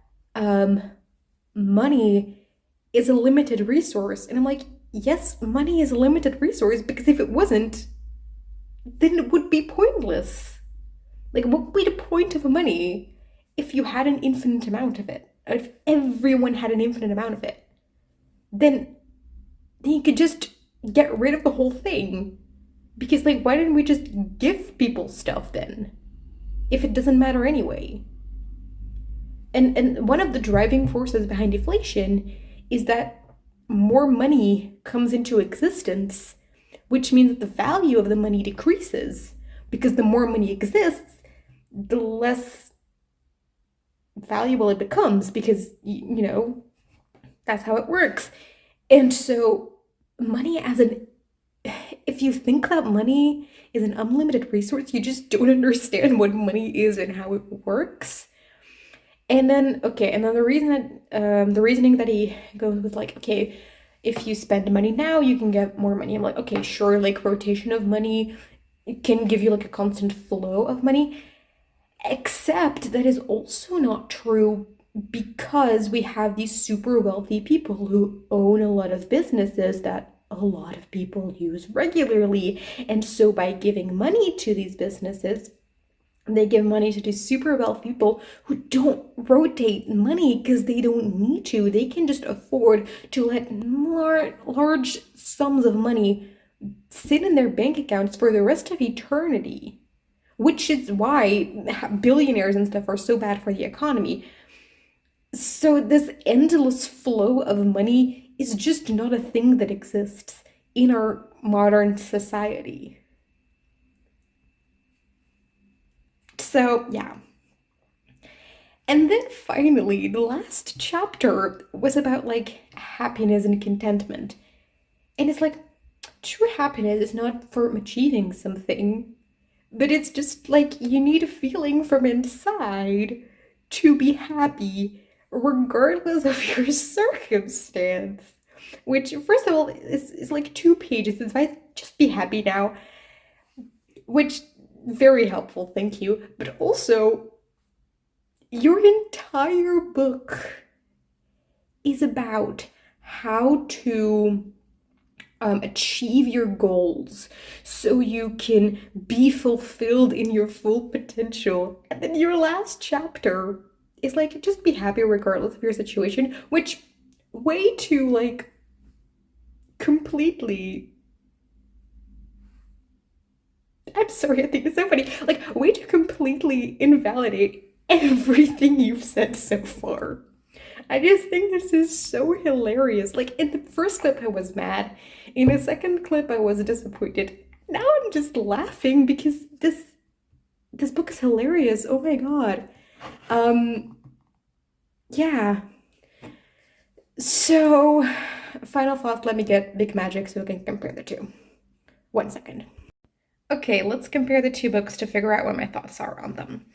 money is a limited resource. And I'm like, yes, money is a limited resource because if it wasn't, then it would be pointless. Like, what would be the point of money if you had an infinite amount of it? If everyone had an infinite amount of it, then you could just get rid of the whole thing. Because, like, why didn't we just give people stuff then? If it doesn't matter anyway. And one of the driving forces behind inflation is that more money comes into existence, which means that the value of the money decreases. Because the more money exists, the less valuable it becomes because, you know, that's how it works. And so money if you think that money is an unlimited resource, you just don't understand what money is and how it works. And then, okay, and then the reasoning that he goes with, like, okay, if you spend money now, you can get more money. I'm like, okay, sure, like rotation of money can give you like a constant flow of money. Except that is also not true because we have these super wealthy people who own a lot of businesses that a lot of people use regularly. And so by giving money to these businesses, they give money to these super wealthy people who don't rotate money because they don't need to. They can just afford to let large sums of money sit in their bank accounts for the rest of eternity, which is why billionaires and stuff are so bad for the economy. So this endless flow of money is just not a thing that exists in our modern society. So, yeah. And then finally, the last chapter was about like happiness and contentment. And it's like, true happiness is not from achieving something, but it's just like you need a feeling from inside to be happy, regardless of your circumstance. Which, first of all, is like 2 pages. It's like, just be happy now. Which, very helpful, thank you. But also, your entire book is about how to achieve your goals so you can be fulfilled in your full potential. And then your last chapter is like, just be happy regardless of your situation, which way to like completely. I'm sorry, I think it's so funny. Like, way to completely invalidate everything you've said so far. I just think this is so hilarious. Like, in the first clip, I was mad. In the second clip, I was disappointed. Now I'm just laughing because this book is hilarious. Oh my god. Um, yeah. So, final thoughts. Let me get Big Magic so we can compare the two. 1 second. Okay, let's compare the two books to figure out what my thoughts are on them.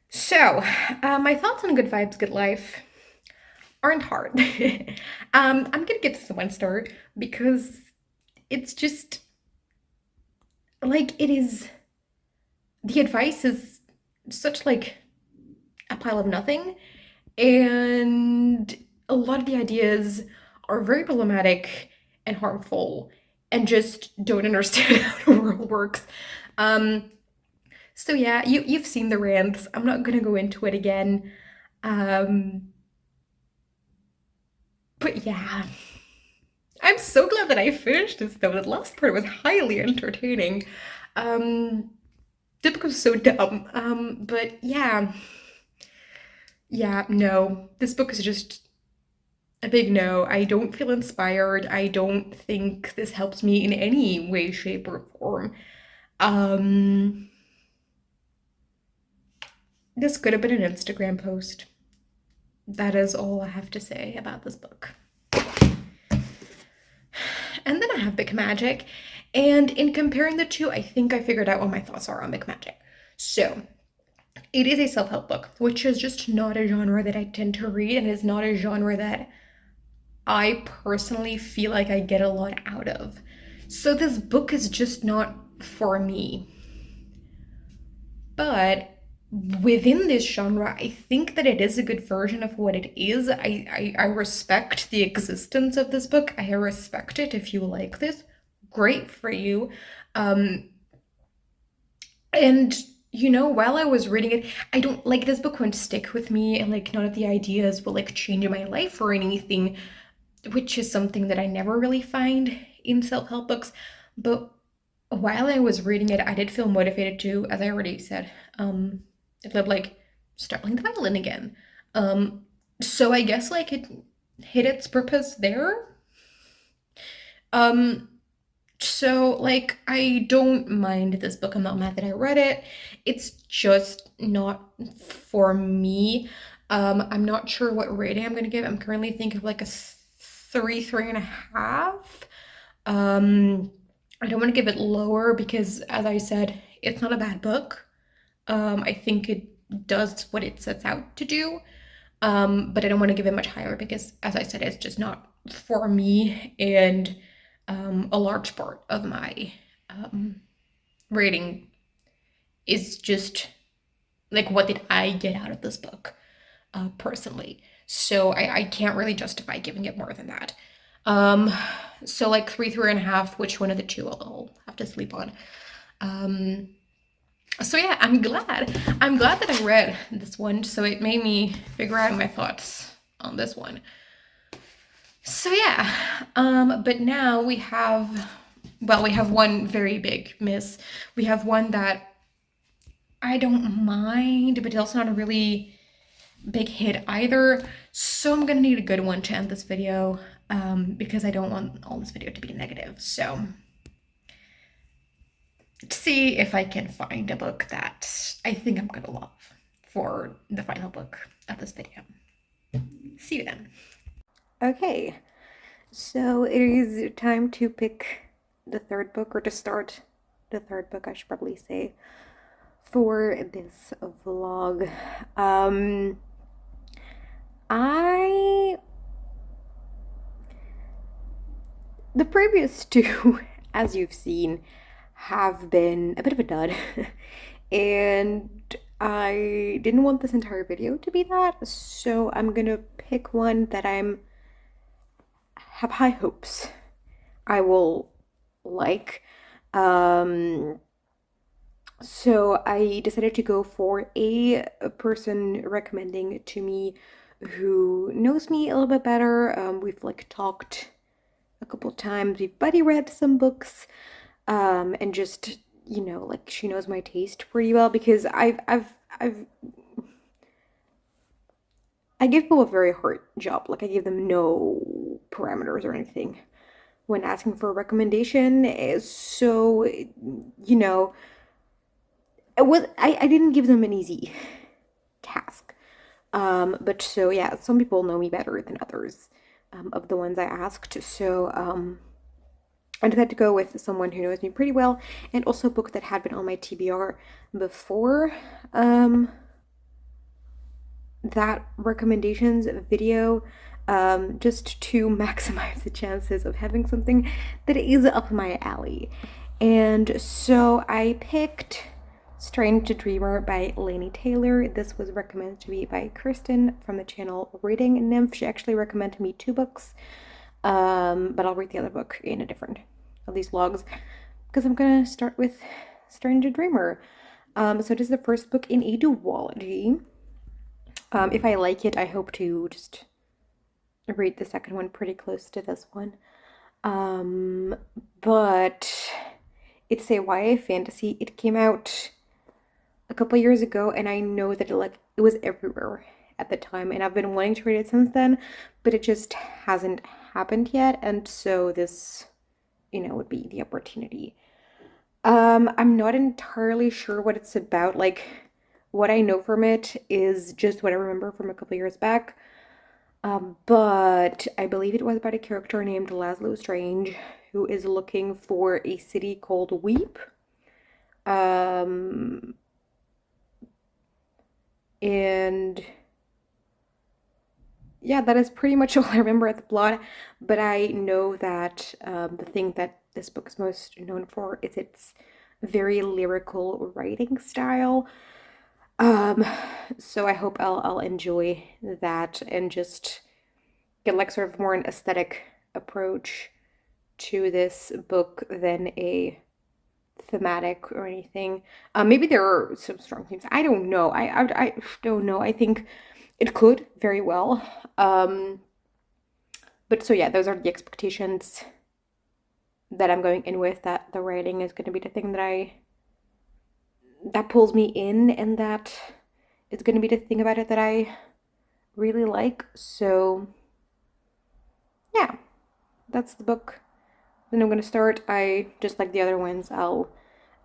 So, my thoughts on Good Vibes, Good Life aren't hard. I'm gonna give this a 1 star because it's just like it is. The advice is such like a pile of nothing, and a lot of the ideas are very problematic and harmful, and just don't understand how the world works. Um, So yeah, you've seen the rants. I'm not gonna go into it again. Um, but yeah, I'm so glad that I finished this though. The last part was highly entertaining. Um, the book was so dumb. But yeah, no, this book is just a big no. I don't feel inspired. I don't think this helps me in any way, shape, or form. Um, this could have been an Instagram post. That is all I have to say about this book. And then I have Big Magic. And in comparing the two, I think I figured out what my thoughts are on Big Magic. So, it is a self help book, which is just not a genre that I tend to read, and is not a genre that I personally feel like I get a lot out of. So, this book is just not for me. But within this genre, I think that it is a good version of what it is. I respect the existence of this book. I respect it. If you like this, great for you. Um, and you know, while I was reading it, I don't like this book won't stick with me, and like none of the ideas will like change my life or anything, which is something that I never really find in self-help books. But while I was reading it, I did feel motivated to, as I already said, it led like start playing the violin again. Um, so I guess like it hit its purpose there. Um, so like I don't mind this book. I'm not mad that I read it. It's just not for me. I'm not sure what rating I'm gonna give. I'm currently thinking of like a three and a half. Um, I don't want to give it lower because, as I said, it's not a bad book. I think it does what it sets out to do. But I don't want to give it much higher because, as I said, it's just not for me. And a large part of my rating is just like, what did I get out of this book personally? So I can't really justify giving it more than that. Um, so like three and a half, which one of the two I'll have to sleep on. Um, so yeah, I'm glad. I'm glad that I read this one, so it made me figure out my thoughts on this one. So yeah, but now we have, well, we have one very big miss. We have one that I don't mind, but it's also not a really big hit either. So I'm gonna need a good one to end this video, because I don't want all this video to be negative. So see if I can find a book that I think I'm gonna love for the final book of this video. See you then. Okay, so it is time to pick the third book, or to start the third book, I should probably say, for this vlog. The previous two, as you've seen, have been a bit of a dud. And I didn't want this entire video to be that, so I'm gonna pick one that have high hopes I will like. So I decided to go for a person recommending to me who knows me a little bit better. We've like talked a couple times. We've buddy read some books, and just, you know, like she knows my taste pretty well, because I give people a very hard job. Like I give them no parameters or anything when asking for a recommendation. So, you know, I didn't give them an easy task. But so yeah, some people know me better than others, of the ones I asked. So I decided to go with someone who knows me pretty well, and also a book that had been on my TBR before that recommendations video, just to maximize the chances of having something that is up my alley. And so I picked Strange Dreamer by Laini Taylor. This was recommended to me by Kristen from the channel Reading Nymph. She actually recommended me 2 books, but I'll read the other book in a different of these vlogs, because I'm gonna start with Strange Dreamer. So this is the first book in a duology. If I like it, I hope to just read the second one pretty close to this one. Um, but it's a YA fantasy. It came out a couple years ago, and I know that it was everywhere at the time, and I've been wanting to read it since then, but it just hasn't happened yet, and so this, would be the opportunity. I'm not entirely sure what it's about. Like, what I know from it is just what I remember from a couple years back. But I believe it was about a character named Laszlo Strange who is looking for a city called Weep. Um, and yeah, that is pretty much all I remember at the plot. But I know that the thing that this book is most known for is its very lyrical writing style. Um, so I hope I'll enjoy that and just get like sort of more an aesthetic approach to this book than a thematic or anything. Maybe there are some strong themes. I don't know. I don't know. I think it could very well. But so yeah, those are the expectations that I'm going in with. That the writing is going to be the thing that pulls me in, and that is going to be the thing about it that I really like. So yeah, that's the book. Then I'm going to start. I just like the other ones. I'll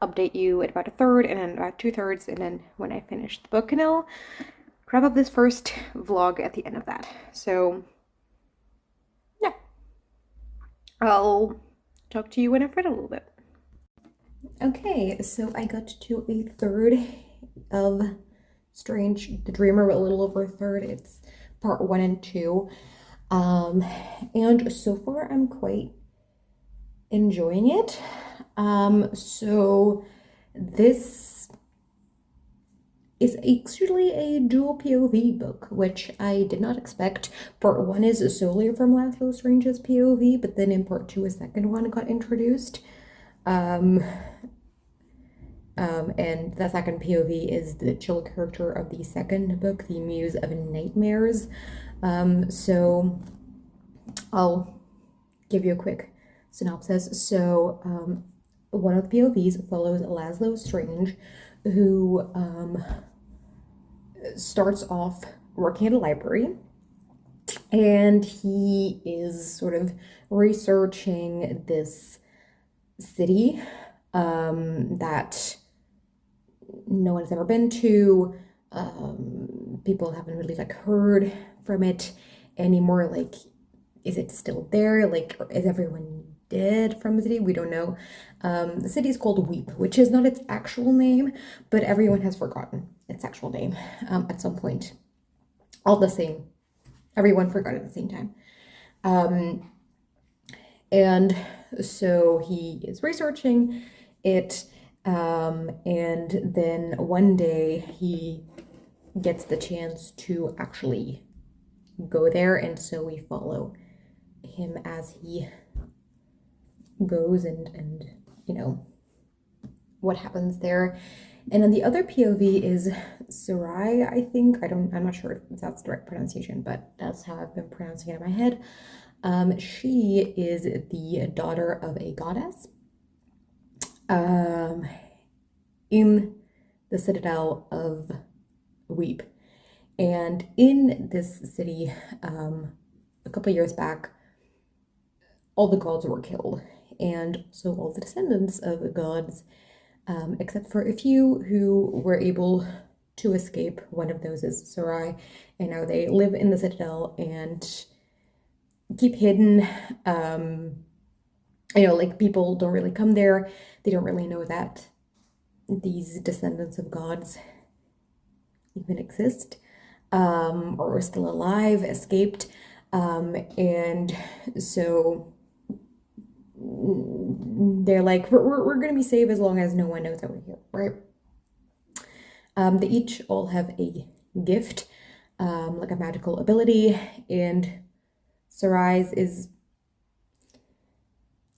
update you at about a third and then about 2/3, and then when I finish the book, and I'll wrap up this first vlog at the end of that. So yeah, I'll talk to you when I've read a little bit. Okay, so I got to a third of Strange the Dreamer, a little over a third. It's part 1 and 2. And so far I'm quite enjoying it. So this is actually a dual POV book, which I did not expect. Part 1 is solely from Laszlo Strange's POV, but then in part 2 a second one got introduced. And the second POV is the chill character of the second book, the Muse of Nightmares. So I'll give you a quick synopsis. So one of the POVs follows Laszlo Strange, who starts off working at a library, and he is sort of researching this city that no one's ever been to. People haven't really like heard from it anymore. Like, is it still there? Like, is everyone dead from the city? We don't know. The city is called Weep, which is not its actual name, but everyone has forgotten its actual name at some point. All the same, everyone forgot at the same time. And so he is researching it, and then one day he gets the chance to actually go there, and so we follow him as he goes and what happens there. And then the other POV is Sarai, I think. I'm not sure if that's the right pronunciation, but that's how I've been pronouncing it in my head. She is the daughter of a goddess in the citadel of Weep. And in this city, a couple years back, all the gods were killed, and so all the descendants of the gods, except for a few who were able to escape. One of those is Sarai, and now they live in the citadel and keep hidden. Like, people don't really come there. They don't really know that these descendants of gods even exist, or are still alive, escaped. And so they're like, we're gonna be safe as long as no one knows that we're here, right? They each all have a gift, like a magical ability, and Sarai's is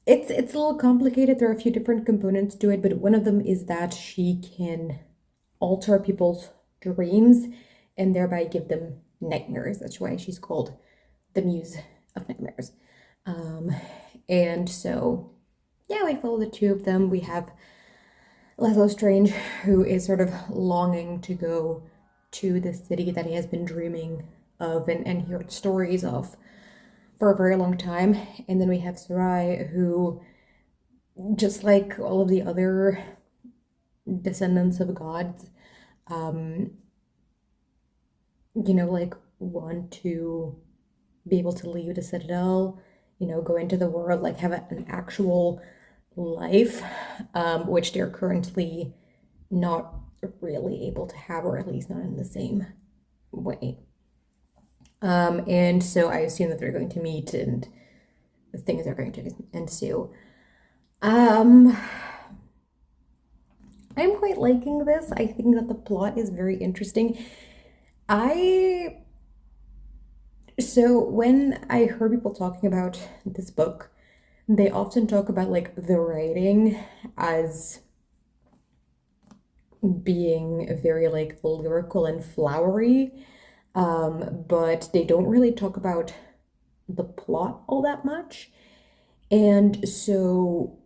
it's a little complicated. There are a few different components to it, but one of them is that she can alter people's dreams and thereby give them nightmares. That's why she's called the Muse of Nightmares. Um, and so, yeah, we follow the two of them. We have Laszlo Strange, who is sort of longing to go to the city that he has been dreaming of and heard stories of for a very long time. And then we have Sarai, who, just like all of the other descendants of gods, um, like want to be able to leave the citadel, go into the world, like have an actual life, which they're currently not really able to have, or at least not in the same way. And so I assume that they're going to meet and things are going to ensue. I'm quite liking this. I think that the plot is very interesting. So when I heard people talking about this book, they often talk about like the writing as being very like lyrical and flowery, but they don't really talk about the plot all that much. And so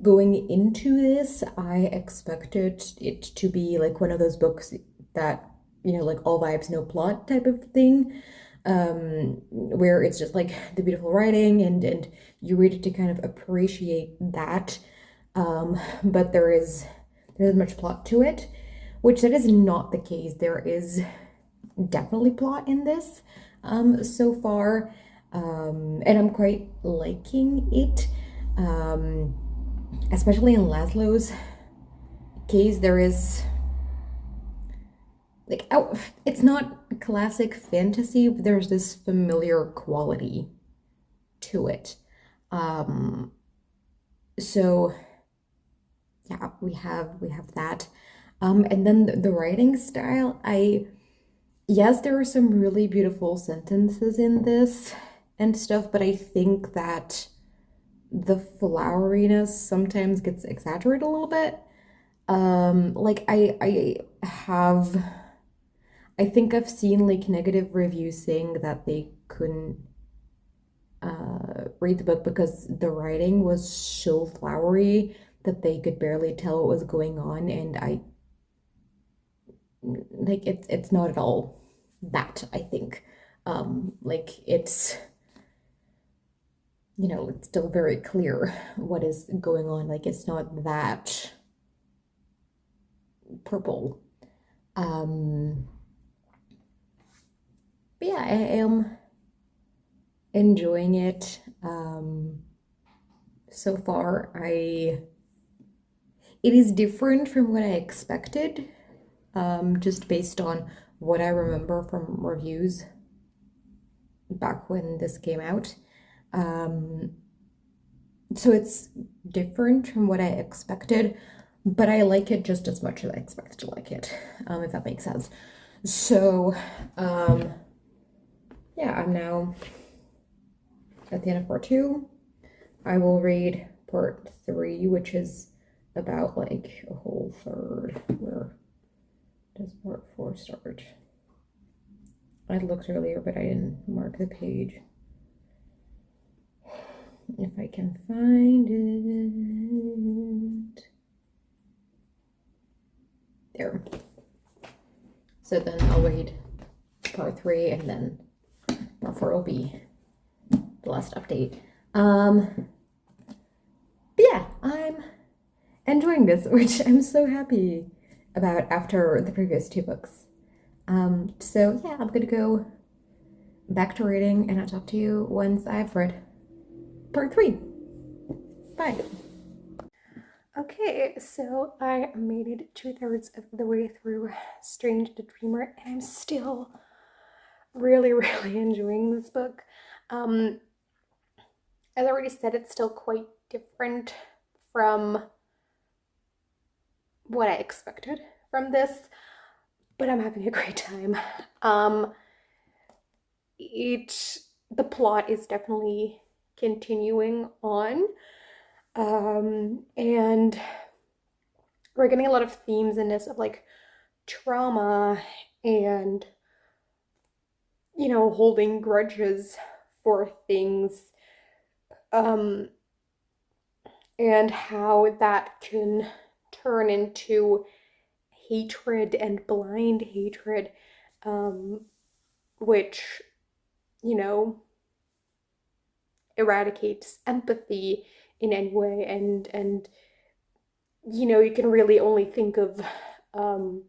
going into this, I expected it to be like one of those books that, like all vibes, no plot type of thing, where it's just like the beautiful writing and you read it to kind of appreciate that. But there's much plot to it, which that is not the case. There is definitely plot in this so far, and I'm quite liking it. Especially in Laszlo's case, there is like, oh, it's not classic fantasy, but there's this familiar quality to it. So yeah, we have that. And then the writing style, yes, there are some really beautiful sentences in this and stuff, but I think that the floweriness sometimes gets exaggerated a little bit. Like I think I've seen like negative reviews saying that they couldn't read the book because the writing was so flowery that they could barely tell what was going on, and I like it's not at all that, I think. Like it's still very clear what is going on. Like it's not that purple. But yeah, I am enjoying it so far. It is different from what I expected, just based on what I remember from reviews back when this came out. So it's different from what I expected, but I like it just as much as I expected to like it, if that makes sense. So, yeah, I'm now at the end of part 2. I will read part 3, which is about like a whole third. Where does part 4 start? I looked earlier, but I didn't mark the page. If I can find it. There. So then I'll read part 3 and then part 4 will be the last update. But yeah, I'm enjoying this, which I'm so happy about after the previous 2 books. So yeah, I'm gonna go back to reading and I'll talk to you once I've read part 3. Bye. Okay, so I made it 2/3 of the way through Strange the Dreamer, and I'm still really, really enjoying this book. As I already said, it's still quite different from what I expected from this, but I'm having a great time. The plot is definitely continuing on, and we're getting a lot of themes in this of like trauma and, you know, holding grudges for things, and how that can turn into hatred and blind hatred, which, you know, eradicates empathy in any way. And you know, you can really only think of how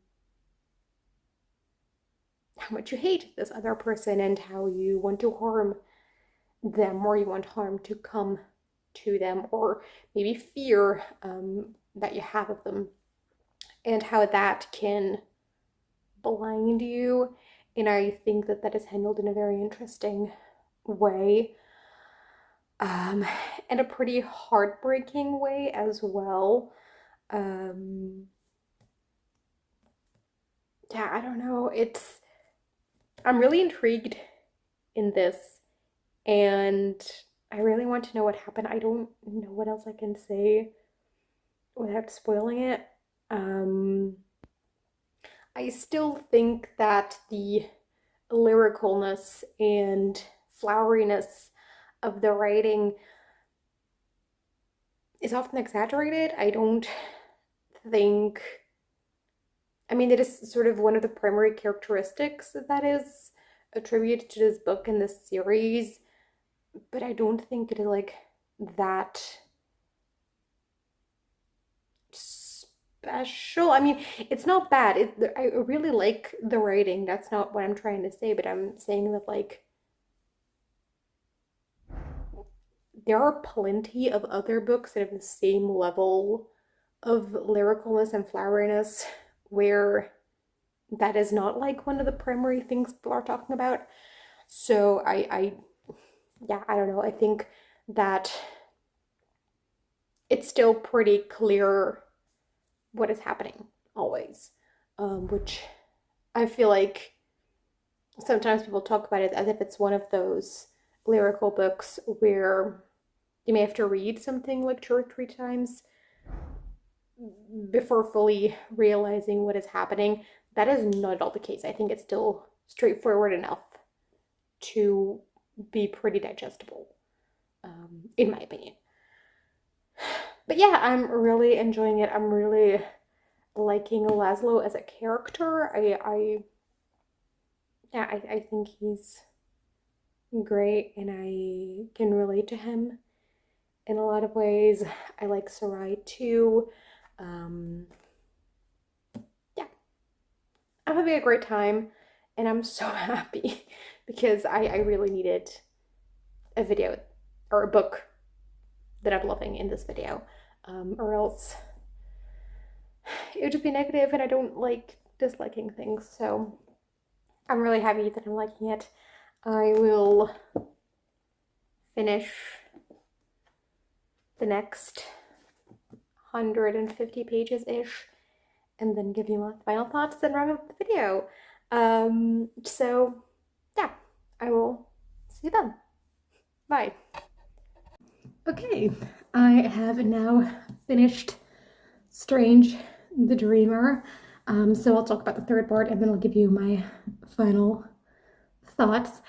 much you hate this other person and how you want to harm them, or you want harm to come to them, or maybe fear that you have of them, and how that can blind you. And I think that that is handled in a very interesting way, and a pretty heartbreaking way as well. Yeah, I don't know. I'm really intrigued in this, and I really want to know what happened. I don't know what else I can say without spoiling it. Um, I still think that the lyricalness and floweriness of the writing is often exaggerated. I don't think, I mean, it is sort of one of the primary characteristics that is attributed to this book and this series, but I don't think it is like that special. I mean, it's not bad. I really like the writing. That's not what I'm trying to say, but I'm saying that like there are plenty of other books that have the same level of lyricalness and floweriness where that is not like one of the primary things people are talking about. So yeah, I don't know. I think that it's still pretty clear what is happening always, which I feel like sometimes people talk about it as if it's one of those lyrical books where you may have to read something like 2 or 3 times before fully realizing what is happening. That is not at all the case. I think it's still straightforward enough to be pretty digestible, in my opinion. But yeah, I'm really enjoying it. I'm really liking Laszlo as a character. I think he's great, and I can relate to him in a lot of ways. I like Sarai too. Um, yeah, I'm having a great time, and I'm so happy because I really needed a video or a book that I'm loving in this video, or else it would just be negative, and I don't like disliking things. So I'm really happy that I'm liking it. I will finish the next 150 pages ish, and then give you my final thoughts and wrap up the video. So yeah, I will see you then. Bye. Okay, I have now finished Strange the Dreamer. So I'll talk about the third part, and then I'll give you my final thoughts.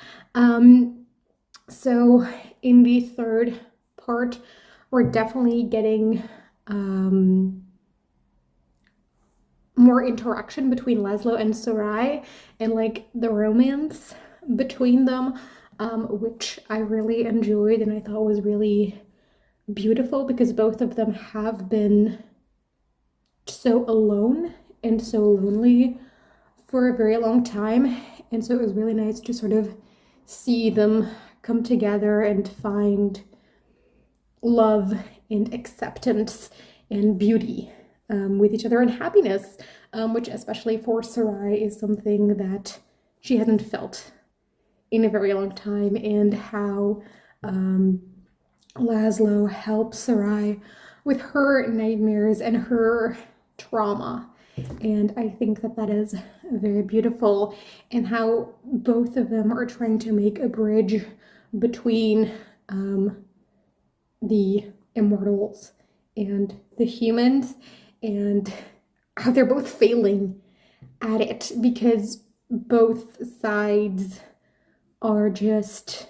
So in the third part, we're definitely getting more interaction between Laszlo and Sarai, and like the romance between them, which I really enjoyed and I thought was really beautiful, because both of them have been so alone and so lonely for a very long time. And so it was really nice to sort of see them come together and find love and acceptance and beauty with each other, and happiness, which especially for Sarai is something that she hasn't felt in a very long time, and how Laszlo helps Sarai with her nightmares and her trauma. And I think that that is very beautiful, and how both of them are trying to make a bridge between the immortals and the humans, and how they're both failing at it, because both sides are just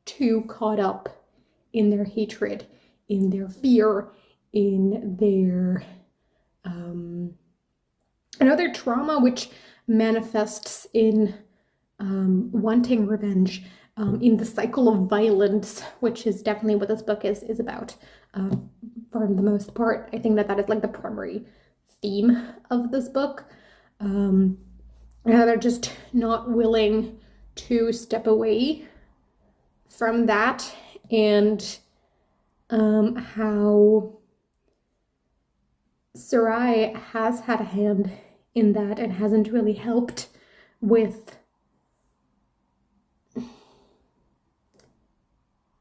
too caught up in their hatred, in their fear, in their another trauma, which manifests in wanting revenge, in the cycle of violence, which is definitely what this book is about. For the most part, I think that is like the primary theme of this book. They're just not willing to step away from that, and how Sarai has had a hand in that and hasn't really helped with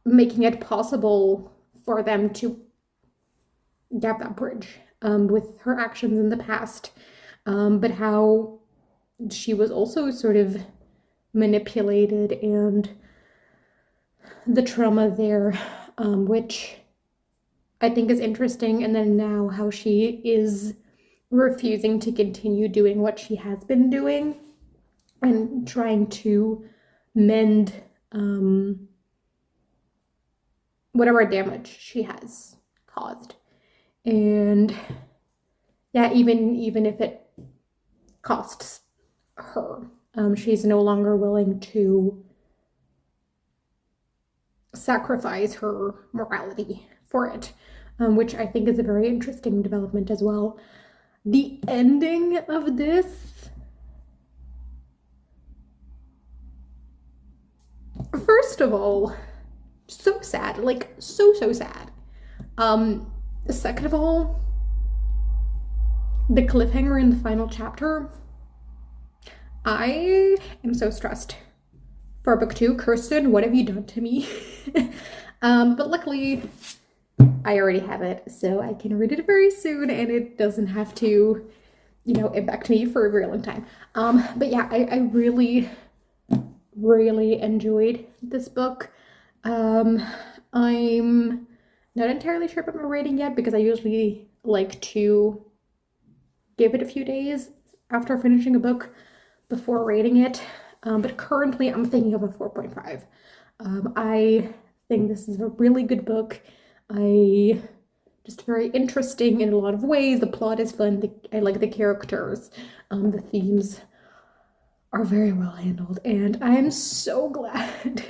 making it possible for them to gap that bridge, with her actions in the past, but how she was also sort of manipulated, and the trauma there, which I think is interesting. And then now how she is refusing to continue doing what she has been doing and trying to mend whatever damage she has caused. And yeah, even if it costs her, she's no longer willing to sacrifice her morality for it, which I think is a very interesting development as well. The ending of this, first of all, so sad, like so sad. Second of all, the cliffhanger in the final chapter, I am so stressed for book 2. Kirsten, what have you done to me? But luckily I already have it, so I can read it very soon, and it doesn't have to, impact me for a very long time. But yeah, I really enjoyed this book. I'm not entirely sure about my rating yet, because I usually like to give it a few days after finishing a book before rating it. But currently I'm thinking of a 4.5. I think this is a really good book. Just very interesting in a lot of ways. The plot is fun. I like the characters. The themes are very well handled, and I'm so glad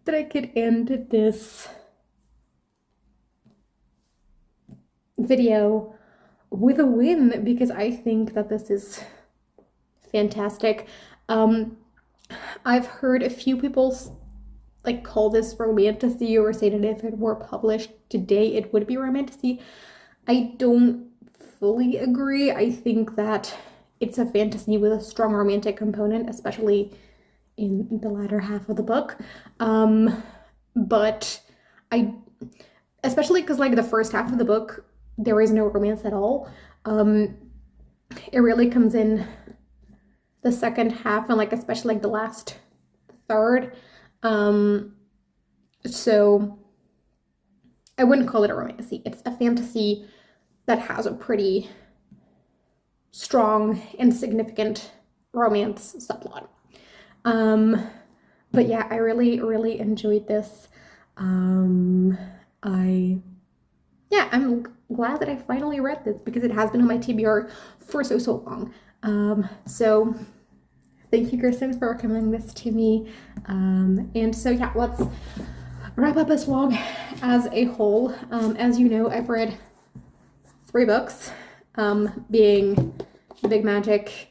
that I could end this video with a win, because I think that this is fantastic. I've heard a few people call this romantasy, or say that if it were published today it would be romantasy. I don't fully agree. I think that it's a fantasy with a strong romantic component, especially in the latter half of the book. But especially because the first half of the book, there is no romance at all. It really comes in the second half, and especially the last third. So I wouldn't call it a romantasy. It's a fantasy that has a pretty strong and significant romance subplot. But yeah, I really enjoyed this. I'm glad that I finally read this, because it has been on my TBR for so long. So thank you, Kirsten, for recommending this to me. And so yeah, let's wrap up this vlog as a whole. As you know, I've read 3 books, being Big Magic,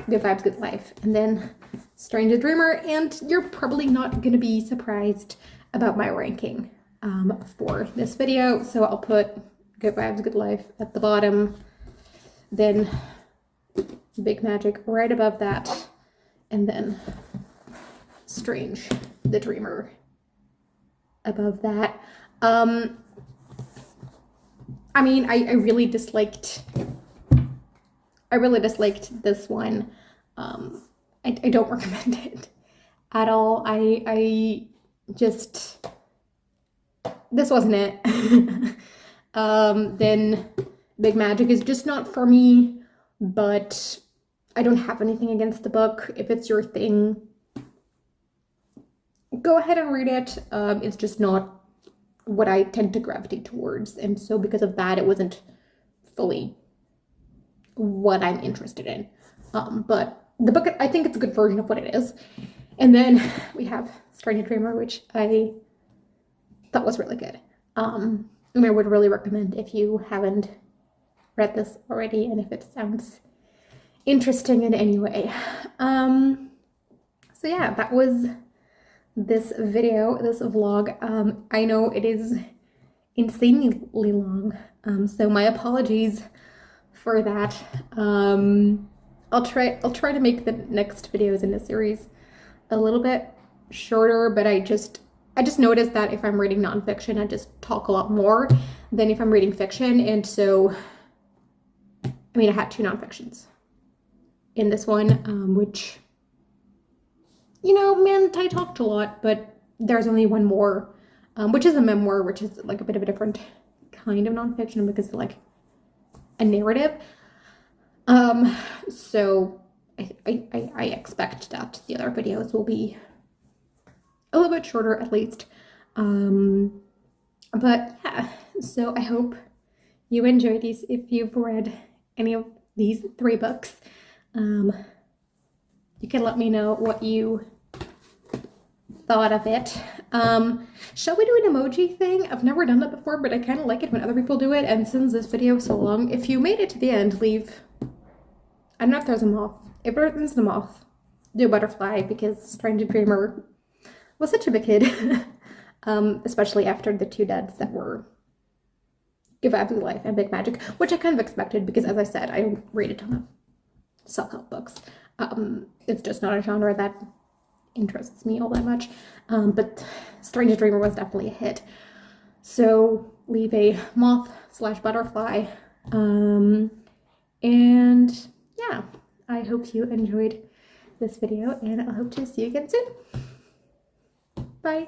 Good Vibes, Good Life, and then Strange Dreamer, and you're probably not going to be surprised about my ranking for this video. So I'll put Good Vibes, Good Life at the bottom, then Big Magic right above that, and then Strange the Dreamer above that. I mean, I really disliked this one. I don't recommend it at all. I just, this wasn't it. Then Big Magic is just not for me. but I don't have anything against the book. If it's your thing, go ahead and read it. It's just not what I tend to gravitate towards, and so because of that, it wasn't fully what I'm interested in. But the book, I think it's a good version of what it is. And then we have Strange Dreamer, which I thought was really good. And I would really recommend if you haven't read this already and if it sounds interesting in any way. So yeah, that was this video, this vlog. I know it is insanely long, so my apologies for that. I'll try to make the next videos in this series a little bit shorter, but I just noticed that if I'm reading nonfiction, I just talk a lot more than if I'm reading fiction. And so, I mean, I had 2 nonfictions in this one, which, you know, man, I talked a lot, but there's only one more, which is a memoir, which is like a bit of a different kind of nonfiction because it's like a narrative. So I expect that the other videos will be a little bit shorter at least. But yeah, so I hope you enjoyed these. If you've read any of these 3 books, you can let me know what you thought of it. Shall we do an emoji thing? I've never done that before, but I kind of like it when other people do it. And since this video is so long, if you made it to the end, leave, I don't know if there's a moth. If there's a moth, do a butterfly, because Strange Dreamer was such a big hit. Especially after the 2 deads that were Give Abby Life and Big Magic, which I kind of expected because, as I said, I don't read a ton of self-help books. It's just not a genre that interests me all that much. But Strange Dreamer was definitely a hit. So leave a moth/butterfly. And yeah, I hope you enjoyed this video, and I hope to see you again soon. Bye.